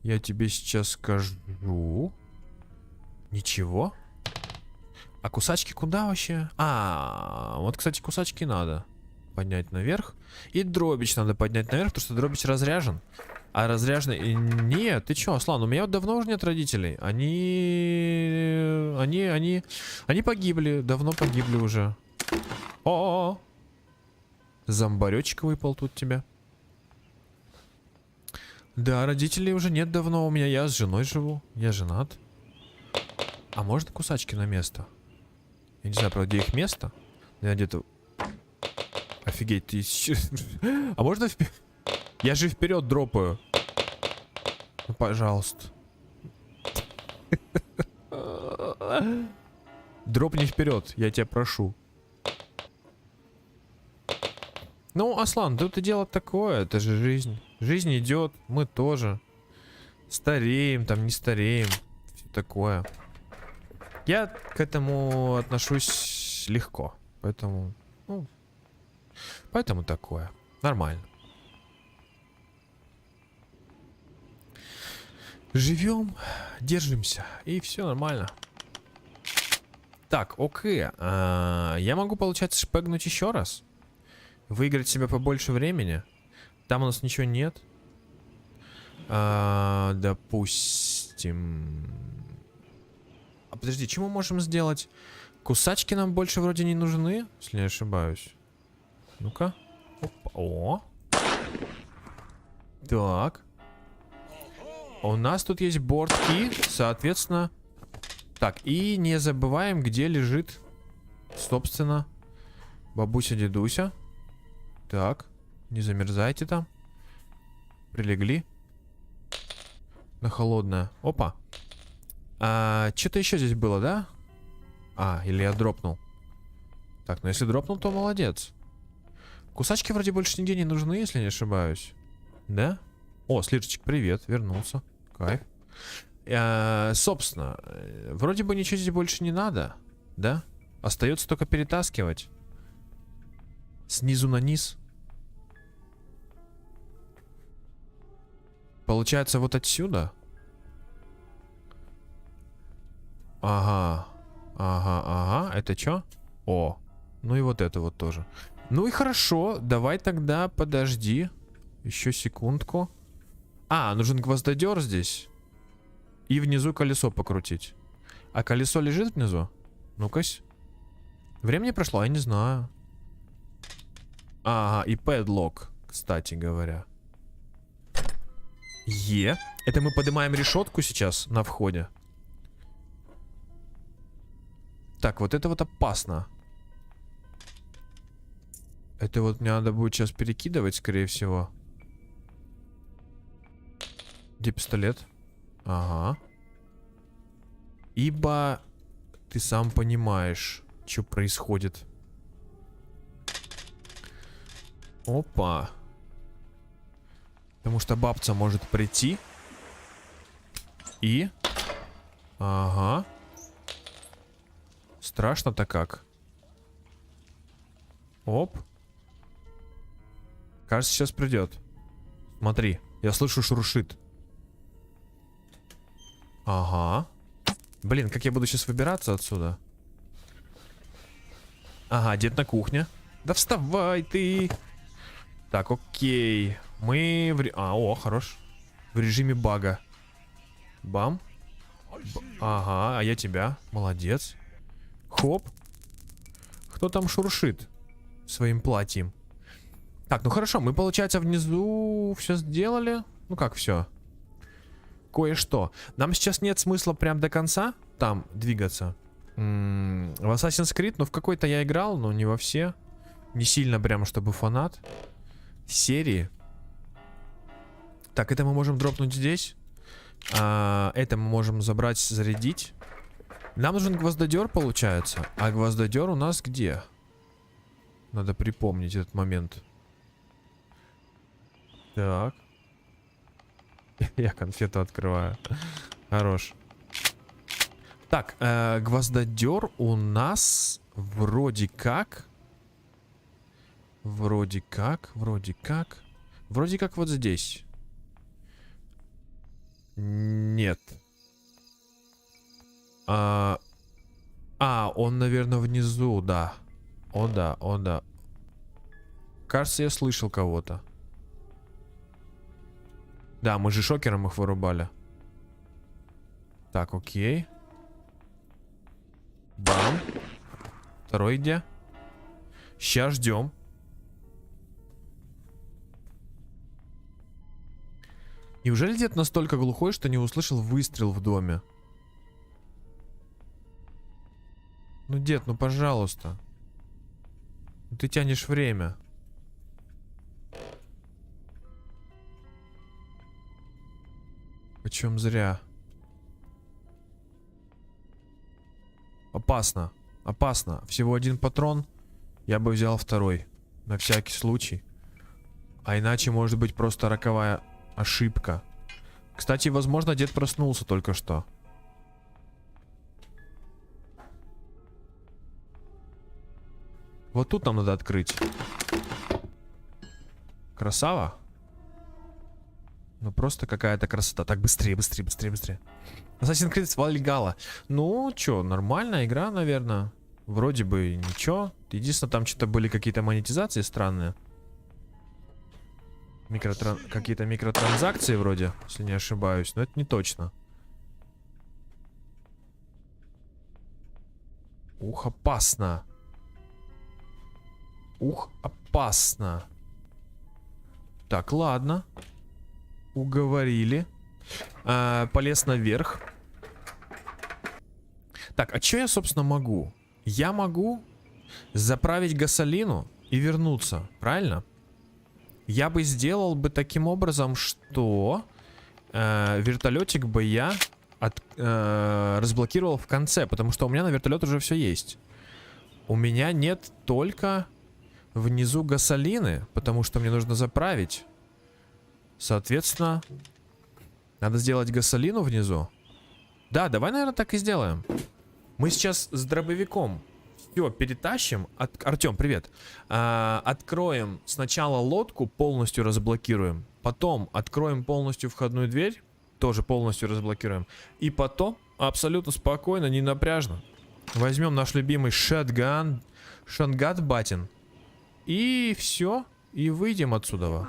Я тебе сейчас скажу. Ничего. А кусачки куда вообще? Вот, кстати, кусачки надо поднять наверх. И дробич надо поднять наверх, потому что дробич разряжен. А разряженный... Нет, ты чё, Аслан, у меня вот давно уже нет родителей. Они погибли, давно погибли уже. О-о-о! Зомбарёчек выпал тут тебе. Да, родителей уже нет давно у меня, я с женой живу. Я женат. А можно кусачки на место? Я не знаю, правда, где их место. Я где-то... Офигеть, ты... А можно... Я же вперед дропаю. Ну, пожалуйста. Дропни вперед, я тебя прошу. Ну, Аслан, тут и дело такое, это же жизнь. Жизнь идет, мы тоже. Стареем, там не стареем. Все такое. Я к этому отношусь легко. Поэтому, ну, поэтому такое. Нормально. Живем, держимся, и все нормально. Так, окей. Я могу, получается, шпэгнуть еще раз. Выиграть себе побольше времени. Там у нас ничего нет. Допустим. Подожди, что мы можем сделать? Кусачки нам больше вроде не нужны, если не ошибаюсь. Ну-ка. О. Так. У нас тут есть бортки, соответственно. Так, и не забываем, где лежит, собственно, бабуся-дедуся. Так, не замерзайте там. Прилегли. На холодное. Опа. Что-то еще здесь было, да? Или я дропнул. Так, ну если дропнул, то молодец. Кусачки вроде больше нигде не нужны, если не ошибаюсь. Да? О, Слирчик, привет, вернулся. Кайф. Собственно, вроде бы ничего здесь больше не надо, да? Остается только перетаскивать. Снизу на низ. Получается, вот отсюда. Ага. Это что? О, ну и вот это вот тоже. Ну и хорошо, давай тогда подожди. Еще секундку. Нужен гвоздодер здесь. И внизу колесо покрутить. А колесо лежит внизу? Ну-кась. Времени прошло? Я не знаю. И падлок, кстати говоря. Это мы поднимаем решетку сейчас на входе. Так, вот это вот опасно. Это вот мне надо будет сейчас перекидывать, скорее всего. Где пистолет? Ага. Ибо ты сам понимаешь, что происходит. Опа. Потому что бабца может прийти. И... Ага. Страшно-то как. Оп. Кажется, сейчас придет. Смотри, я слышу, шуршит. Ага. Блин, как я буду сейчас выбираться отсюда? Ага, дед на кухне. Да вставай ты. Так, окей. Мы в... о, хорош. В режиме бага. Бам. Ага, а я тебя. Молодец. Хоп. Кто там шуршит своим платьем? Так, ну хорошо, мы, получается, внизу все сделали. Ну как все? Кое-что. Нам сейчас нет смысла прям до конца там двигаться. В Assassin's Creed, ну в какой-то я играл, но не во все. Не сильно прям, чтобы фанат серии. Так, это мы можем дропнуть здесь. Это мы можем забрать, зарядить. Нам нужен гвоздодер, получается. А гвоздодер у нас где? Надо припомнить этот момент. Так. Я конфету открываю. Хорош. Так, гвоздодер у нас вроде как вот здесь. Нет. Он, наверное, внизу, да. О, да. Кажется, я слышал кого-то. Да, мы же шокером их вырубали. Так, окей. Бам. Второй где? Сейчас ждем. Неужели дед настолько глухой, что не услышал выстрел в доме? Ну, дед, ну пожалуйста. Ты тянешь время. Почем зря. Опасно. Опасно. Всего один патрон. Я бы взял второй. На всякий случай. А иначе может быть просто роковая ошибка. Кстати, возможно, дед проснулся только что. Вот тут нам надо открыть. Красава. Ну просто какая-то красота. Так, быстрее. Assassin's Creed Valhalla. Ну, чё, нормальная игра, наверное. Вроде бы ничего. Единственное, там что-то были какие-то монетизации странные. Какие-то микротранзакции вроде, если не ошибаюсь. Но это не точно. Ух, опасно. Ух, опасно. Так, ладно. Уговорили. Полез наверх. Так, а что я, собственно, могу? Я могу заправить гасолину и вернуться, правильно? Я бы сделал бы таким образом, что вертолетик бы я разблокировал в конце, потому что у меня на вертолет уже все есть. У меня нет только внизу гасолины, потому что мне нужно заправить. Соответственно, надо сделать гасолину внизу. Да, давай, наверное, так и сделаем. Мы сейчас с дробовиком все перетащим. Артем, привет. Откроем сначала лодку, полностью разблокируем. Потом откроем полностью входную дверь. Тоже полностью разблокируем. И потом абсолютно спокойно, не напряжно возьмем наш любимый шотган. Шонгат батин. И все. И выйдем отсюда.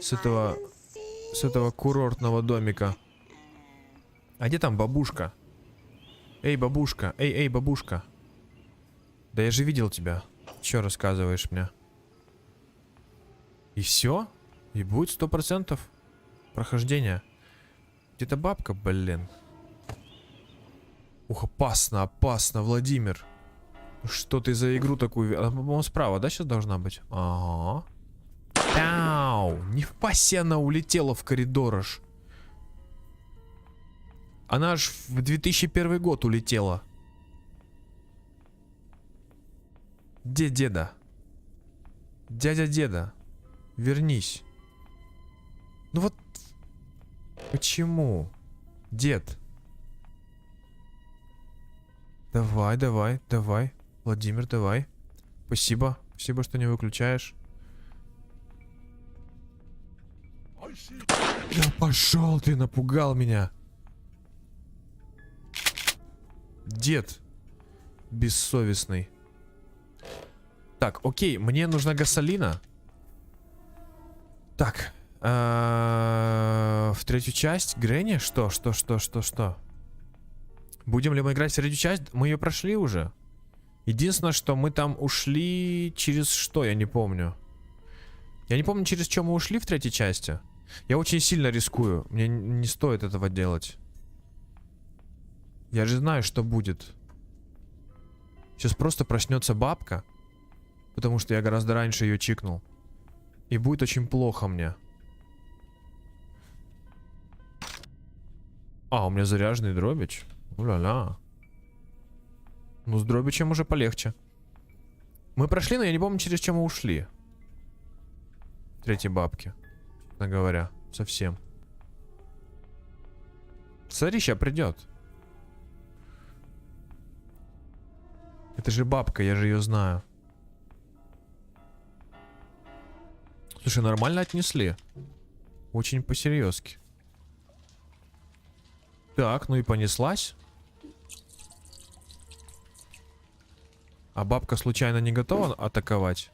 С этого курортного домика. А где там бабушка? Эй, бабушка. Эй, бабушка. Да я же видел тебя. Че рассказываешь мне? И все? И будет 100% прохождения. Где-то бабка, блин. Ух, опасно, Владимир. Что ты за игру такую... Она, по-моему, справа, да, сейчас должна быть? Ага. Пяу! Не в пасе она улетела в коридор аж. Она аж в 2001 год улетела. Где деда? Дядя, вернись. Ну вот... Почему? Дед. Давай. Владимир, давай. Спасибо, что не выключаешь. Да пошел ты, напугал меня. Дед. Бессовестный. Так, окей, мне нужна гасолина. Так. В третью часть Грэнни? Что? Будем ли мы играть в третью часть? Мы ее прошли уже. Единственное, что мы там ушли через что, я не помню. Я не помню, через что мы ушли в третьей части. Я очень сильно рискую. Мне не стоит этого делать. Я же знаю, что будет. Сейчас просто проснется бабка. Потому что я гораздо раньше ее чикнул. И будет очень плохо мне. А, у меня заряженный дробич. Уля-ля. Ну, с дробичем уже полегче. Мы прошли, но я не помню, через что мы ушли. Третьей бабки. Честно говоря. Совсем. Смотри, ща придет. Это же бабка, я же ее знаю. Слушай, нормально отнесли. Очень по-серьезки. Так, ну и понеслась. А бабка случайно не готова атаковать?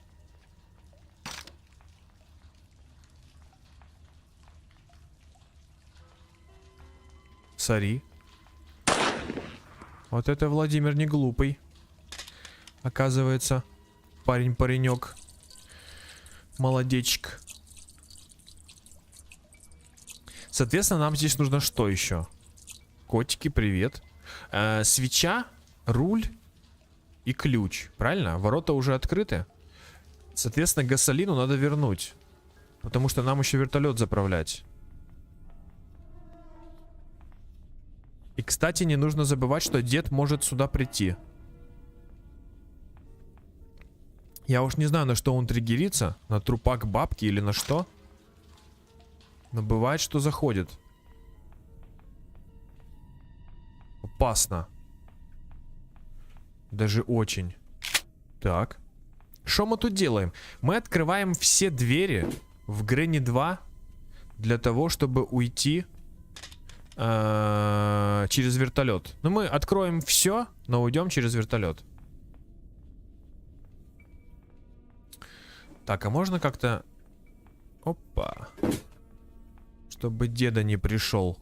Сори. Вот это Владимир не глупый. Оказывается, парень-паренек. Молодечек. Соответственно, нам здесь нужно что еще? Котики, привет. Свеча, руль и ключ. Правильно? Ворота уже открыты. Соответственно, гасолину надо вернуть. Потому что нам еще вертолет заправлять. И, кстати, не нужно забывать, что дед может сюда прийти. Я уж не знаю, на что он триггерится. На трупак бабки или на что. Но бывает, что заходит. Опасно. Даже очень. Так. Что мы тут делаем? Мы открываем все двери в Грэнни 2 для того, чтобы уйти через вертолет. Ну, мы откроем все, но уйдем через вертолет. Так, а можно как-то... Опа. Чтобы деда не пришел.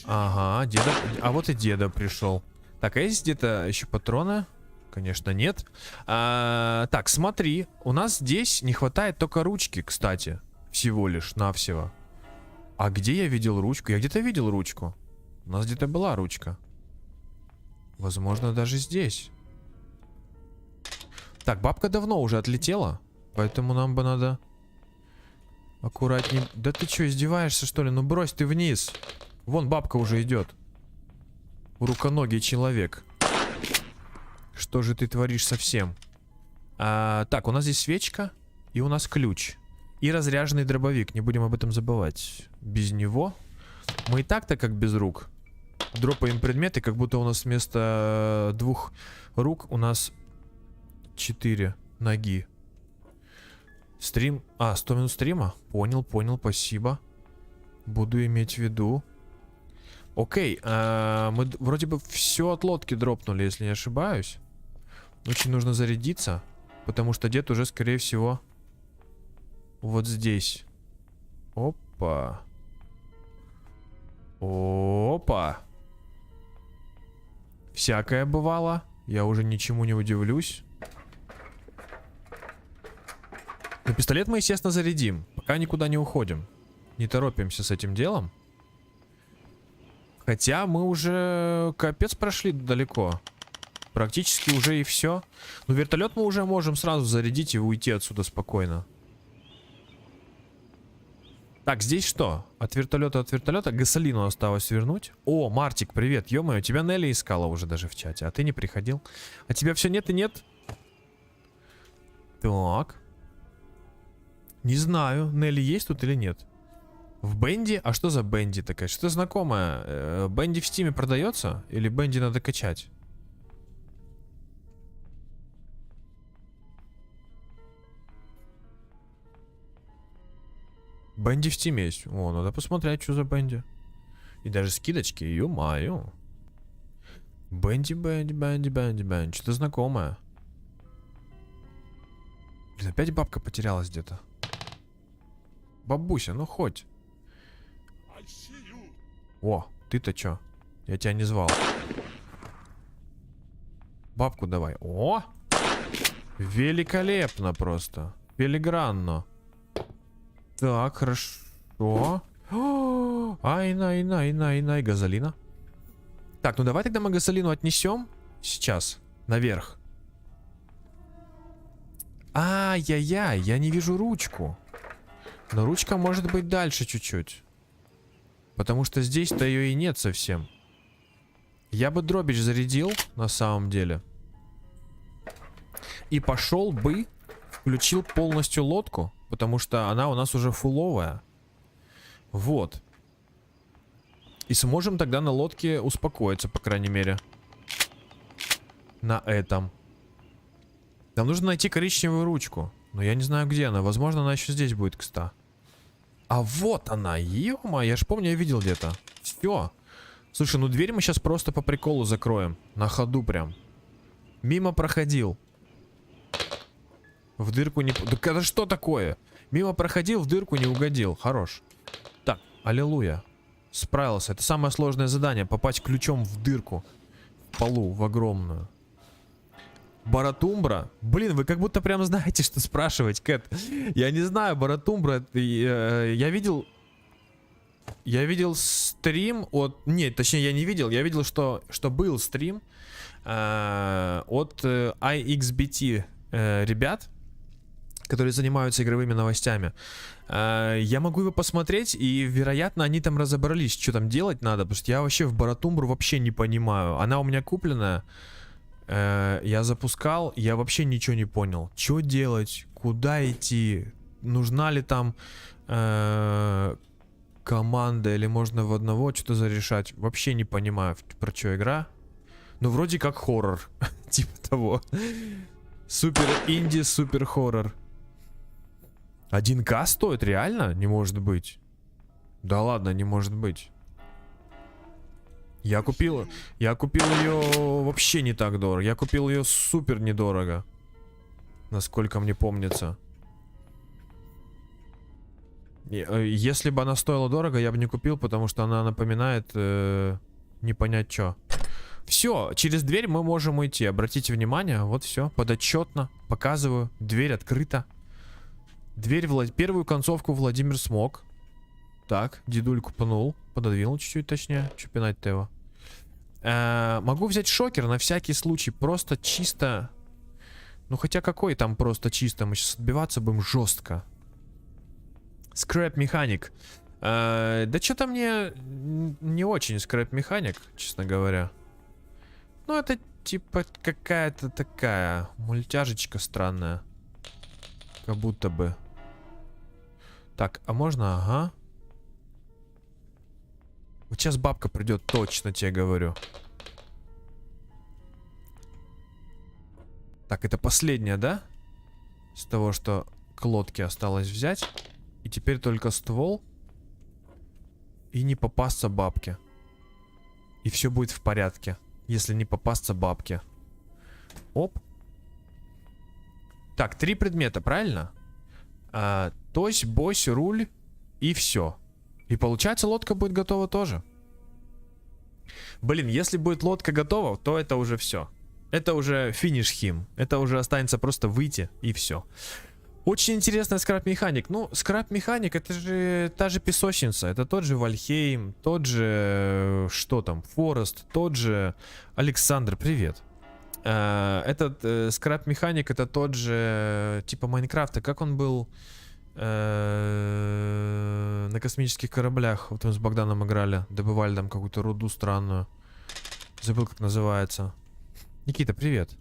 Ага, деда... А вот и деда пришел. Так, а есть где-то еще патроны? Конечно, нет. Так, смотри. У нас здесь не хватает только ручки, кстати. Всего лишь, навсего. А где я видел ручку? Я где-то видел ручку. У нас где-то была ручка. Возможно, даже здесь. Так, бабка давно уже отлетела. Поэтому нам бы надо... Аккуратнее. Да ты что, издеваешься, что ли? Ну брось ты вниз. Вон бабка уже идет. Руконогий человек. Что же ты творишь совсем? Так, у нас здесь свечка. И у нас ключ. И разряженный дробовик. Не будем об этом забывать. Без него мы и так-то как без рук. Дропаем предметы, как будто у нас вместо 2 рук у нас 4 ноги. Стрим... 100 минут стрима? Понял, спасибо. Буду иметь в виду. Окей, мы вроде бы все от лодки дропнули, если не ошибаюсь. Очень нужно зарядиться, потому что дед уже, скорее всего, вот здесь. Опа. Опа. Всякое бывало. Я уже ничему не удивлюсь. Но пистолет мы, естественно, зарядим. Пока никуда не уходим. Не торопимся с этим делом. Хотя мы уже капец прошли далеко. Практически уже и все. Но вертолет мы уже можем сразу зарядить и уйти отсюда спокойно. Так, здесь что? От вертолета гасолину осталось вернуть. О, Мартик, привет. Ё-моё, тебя Нелли искала уже даже в чате. А ты не приходил. А тебя все нет и нет? Так. Не знаю, Нелли есть тут или нет. В Бенди? А что за Бенди такая? Что-то знакомое. Бенди в Стиме продается? Или Бенди надо качать? Бенди в стиме есть. О, надо посмотреть, что за Бенди. И даже скидочки, ё-моё. Бенди. Что-то знакомое. Блин, опять бабка потерялась где-то. Бабуся, ну хоть. О, ты-то чё? Я тебя не звал. Бабку давай. О! Великолепно просто. Филигранно. Так, хорошо. Ай-най, газолина. Так, ну давай тогда мы газолину отнесем сейчас наверх. Ай-яй-яй, я не вижу ручку. Но ручка может быть дальше чуть-чуть. Потому что здесь-то ее и нет совсем. Я бы дробич зарядил, на самом деле. И пошел бы, включил полностью лодку, потому что она у нас уже фуловая. Вот. И сможем тогда на лодке успокоиться, по крайней мере. На этом. Нам нужно найти коричневую ручку. Но я не знаю, где она. Возможно, она еще здесь будет, кстати. А вот она. Ё-моё, я ж помню, я видел где-то. Все. Слушай, ну дверь мы сейчас просто по приколу закроем. На ходу прям. Мимо проходил. В дырку не... Да это что такое? Мимо проходил, в дырку не угодил. Хорош. Так, аллилуйя. Справился. Это самое сложное задание. Попасть ключом в дырку. В полу, в огромную. Баратумбра? Блин, вы как будто прям знаете, что спрашивать, Кэт. Я не знаю, Баратумбра. Я видел... Я видел стрим от... Нет, точнее, я не видел. Я видел, что был стрим от iXBT ребят, которые занимаются игровыми новостями. Я могу его посмотреть, и, вероятно, они там разобрались, что там делать надо, потому что я вообще в Баратумбру вообще не понимаю. Она у меня купленная. Я запускал, я вообще ничего не понял. Что делать? Куда идти? Нужна ли там команда, или можно в одного что-то зарешать? Вообще не понимаю, про что игра. Ну, вроде как хоррор. Типа того. Супер инди, супер хоррор. 1К стоит? Реально? Не может быть. Да ладно, не может быть. Я купил ее вообще не так дорого. Я купил ее супер недорого. Насколько мне помнится. Если бы она стоила дорого, я бы не купил, потому что она напоминает не понять что. Все, через дверь мы можем уйти. Обратите внимание, вот все, подотчетно. Показываю, дверь открыта. Дверь, первую концовку Владимир смог. Так, дедульку пнул. Пододвинул чуть-чуть, точнее. Че пинать-то его? Могу взять шокер на всякий случай. Просто чисто... Ну хотя какой там просто чисто? Мы сейчас отбиваться будем жестко. Скрэп механик. Да что-то мне не очень скрэп механик, честно говоря. Ну это типа какая-то такая мультяжечка странная. Как будто бы. Так, а можно? Ага. Вот сейчас бабка придет, точно тебе говорю. Так, это последняя, да? С того, что к лодке осталось взять. И теперь только ствол. И не попасться бабке. И все будет в порядке. Если не попасться бабке. Оп. Так, 3 предмета, правильно? Тось, бось, руль и все. И получается, лодка будет готова тоже. Блин, если будет лодка готова, то это уже все. Это уже финиш хим. Это уже останется просто выйти и все. Очень интересный скрап-механик. Ну, скрап-механик, это же та же песочница. Это тот же Вальхейм, тот же... Что там? Форест, тот же... Александр, привет. Этот скрап-механик, это тот же... Типа Майнкрафта. Как он был... На космических кораблях. Вот мы с Богданом играли. Добывали там какую-то руду странную. Забыл, как называется. Никита, привет.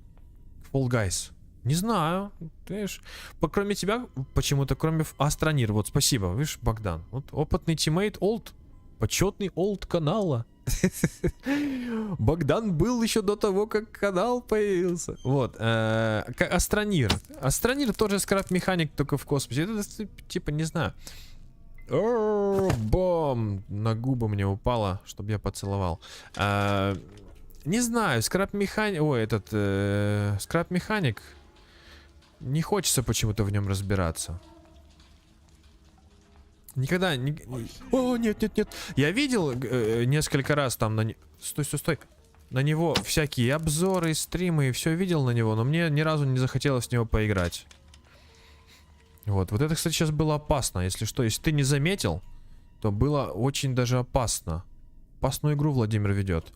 Fall Guys. Не знаю. Ты ж... Кроме тебя, почему-то, кроме Астронир. Вот, спасибо. Видишь, Богдан. Вот опытный тиммейт Олд. Почетный Олд канала. Богдан был еще до того, как канал появился. Вот. Астронир. Астронир тоже скрап-механик, только в космосе. Это, типа, не знаю. Бом! На губы мне упало, чтобы я поцеловал. Не знаю, скрап-механик... Ой, этот... скрап-механик... Не хочется почему-то в нем разбираться. Никогда... О, нет, нет, нет. Я видел несколько раз там на... Стой, стой, стой. На него всякие обзоры, стримы, и все видел на него, но мне ни разу не захотелось в него поиграть. Вот это, кстати, сейчас было опасно. Если что, если ты не заметил, то было очень даже опасно. Опасную игру Владимир ведет.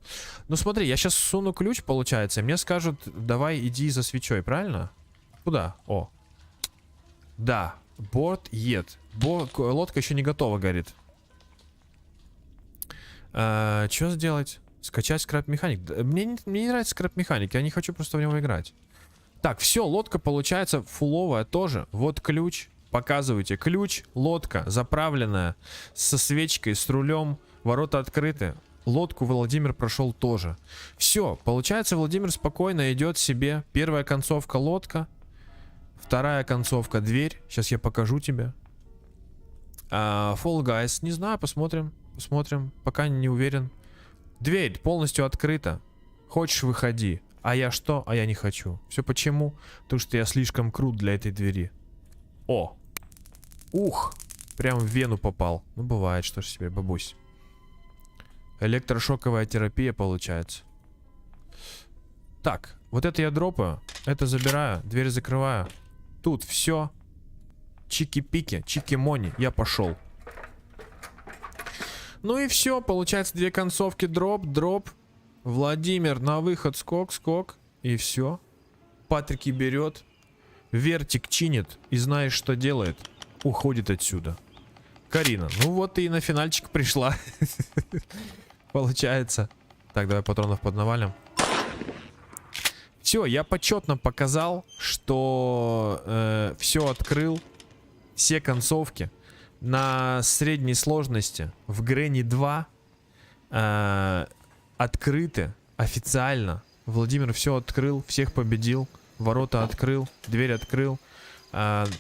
Ну смотри, я сейчас суну ключ, получается, и мне скажут, давай иди за свечой, правильно? Куда? О. Да. Борт ед. Лодка еще не готова, говорит. Что сделать? Скачать скрап-механик. Мне не нравится скрап-механик, я не хочу просто в него играть. Так, все, лодка получается фуловая тоже. Вот ключ. Показывайте. Ключ, лодка заправленная, со свечкой, с рулем. Ворота открыты. Лодку Владимир прошел тоже. Все, получается, Владимир спокойно идет себе. Первая концовка лодка. Вторая концовка дверь. Сейчас я покажу тебе. Fall Guys. Не знаю, посмотрим. Посмотрим. Пока не уверен. Дверь полностью открыта. Хочешь, выходи. А я что? А я не хочу. Все почему? Потому что я слишком крут для этой двери. О! Ух! Прям в вену попал. Ну, бывает, что ж себе, бабусь. Электрошоковая терапия получается. Так, вот это я дропаю. Это забираю. Дверь закрываю. Тут все. Чики-пики, чики-мони. Я пошел. Ну и все. Получается две концовки. Дроп, дроп. Владимир на выход. Скок, скок. И все. Патрики берет. Вертик чинит. И знаешь, что делает? Уходит отсюда. Карина. Ну вот ты и на финальчик пришла. Получается. Так, давай патронов поднавалим. Все, я почетно показал, что все открыл. Все концовки. На средней сложности в Грэнни 2 открыты официально. Владимир все открыл, всех победил. Ворота открыл, дверь открыл.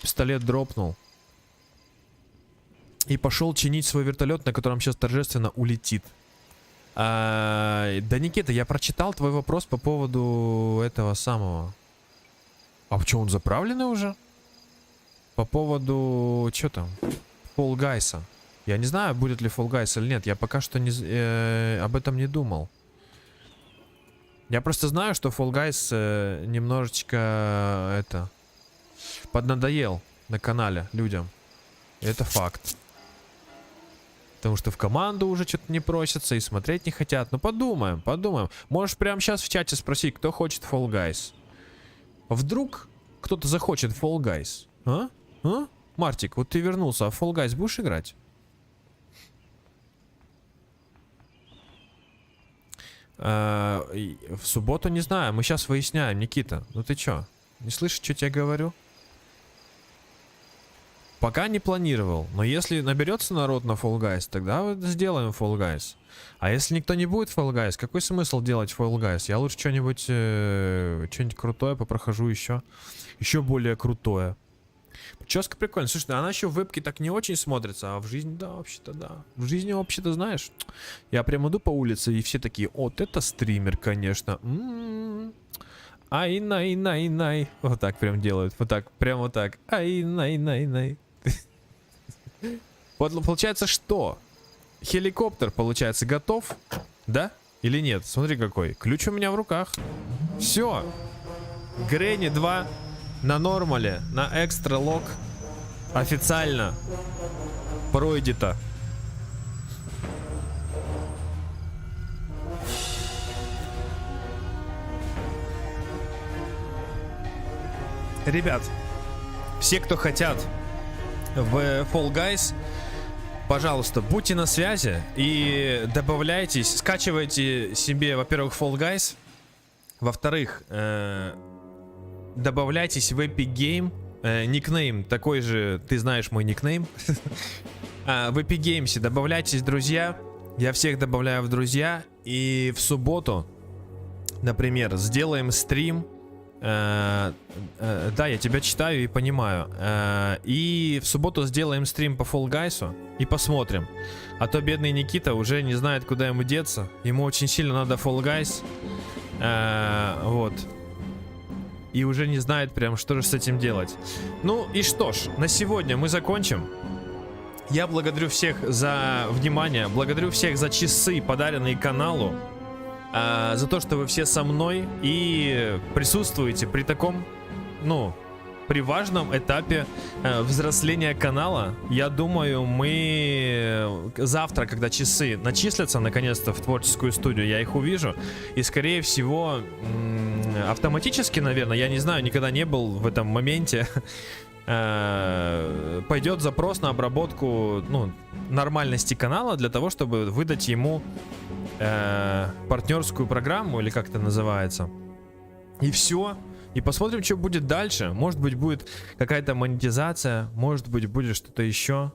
Пистолет дропнул. И пошел чинить свой вертолет, на котором сейчас торжественно улетит. Да, Никита, я прочитал твой вопрос по поводу этого самого. А что, он заправленный уже? По поводу... Что там? Fall Guys. Я не знаю, будет ли Fall Guys или нет. Я пока что об этом не думал. Я просто знаю, что Fall Guys немножечко поднадоел на канале людям. Это факт. Потому что в команду уже что-то не просятся и смотреть не хотят. Ну подумаем, подумаем. Можешь прямо сейчас в чате спросить, кто хочет Fall Guys. Вдруг кто-то захочет Fall Guys. А? А? Мартик, вот ты вернулся, а в Fall Guys будешь играть? В субботу не знаю, мы сейчас выясняем, Никита. Ну ты чё? Не слышишь, что я говорю? Пока не планировал, но если наберется народ на Fall Guys, тогда сделаем Fall Guys. А если никто не будет Fall Guys, какой смысл делать Fall Guys? Я лучше что-нибудь крутое попрохожу еще. Еще более крутое. Прическа прикольная. Слушай, она еще в вебке так не очень смотрится, а в жизни, да, вообще-то, да. В жизни, вообще-то, знаешь, я прям иду по улице, и все такие, вот это стример, конечно. Ай-най-най-най. Вот так прям делают, вот так, прям вот так. Ай-най-най-най. Вот получается, что? Хеликоптер, получается, готов? Да? Или нет? Смотри какой. Ключ у меня в руках. Все. Грэнни 2 на нормале, на экстра лог. Официально. Пройдето. Ребят, все, кто хотят в Fall Guys, пожалуйста, будьте на связи и добавляйтесь, скачивайте себе, во-первых, Fall Guys, во-вторых, добавляйтесь в Epic Game, никнейм такой же, ты знаешь мой никнейм, в Epic Games добавляйтесь, друзья, я всех добавляю в друзья, и в субботу, например, сделаем стрим Да, я тебя читаю и понимаю. И в субботу сделаем стрим по Fall Guys и посмотрим. А то бедный Никита уже не знает, куда ему деться. Ему очень сильно надо Fall Guys. Вот. И уже не знает прям, что же с этим делать. Ну и что ж, на сегодня мы закончим. Я благодарю всех за внимание. Благодарю всех за часы, подаренные каналу. За то, что вы все со мной и присутствуете при таком, ну, при важном этапе взросления канала. Я думаю, мы завтра, когда часы начислятся наконец-то в творческую студию, я их увижу. И скорее всего, автоматически, наверное, я не знаю, никогда не был в этом моменте, пойдет запрос на обработку, ну, нормальности канала для того, чтобы выдать ему партнерскую программу, или как это называется. И все. И посмотрим, что будет дальше. Может быть, будет какая-то монетизация, может быть, будет что-то еще.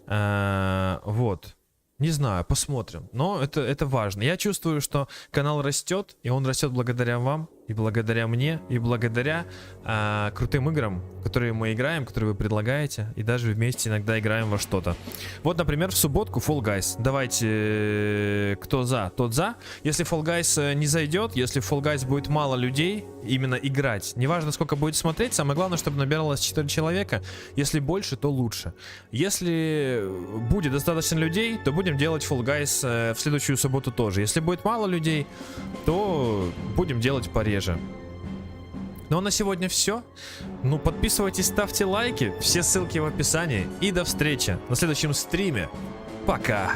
Вот. Не знаю, посмотрим. Но это важно. Я чувствую, что канал растет, и он растет благодаря вам, и благодаря мне, и благодаря крутым играм, которые мы играем, которые вы предлагаете, и даже вместе иногда играем во что-то. Вот, например, в субботку Fall Guys. Давайте, кто за, тот за. Если Fall Guys не зайдет, если в Fall Guys будет мало людей именно играть, неважно, сколько будет смотреть, самое главное, чтобы набиралось 4 человека. Если больше, то лучше. Если будет достаточно людей, то будем делать Fall Guys в следующую субботу тоже. Если будет мало людей, то будем делать пореже. Ну а на сегодня все. Ну, подписывайтесь, ставьте лайки. Все ссылки в описании. И до встречи на следующем стриме. Пока.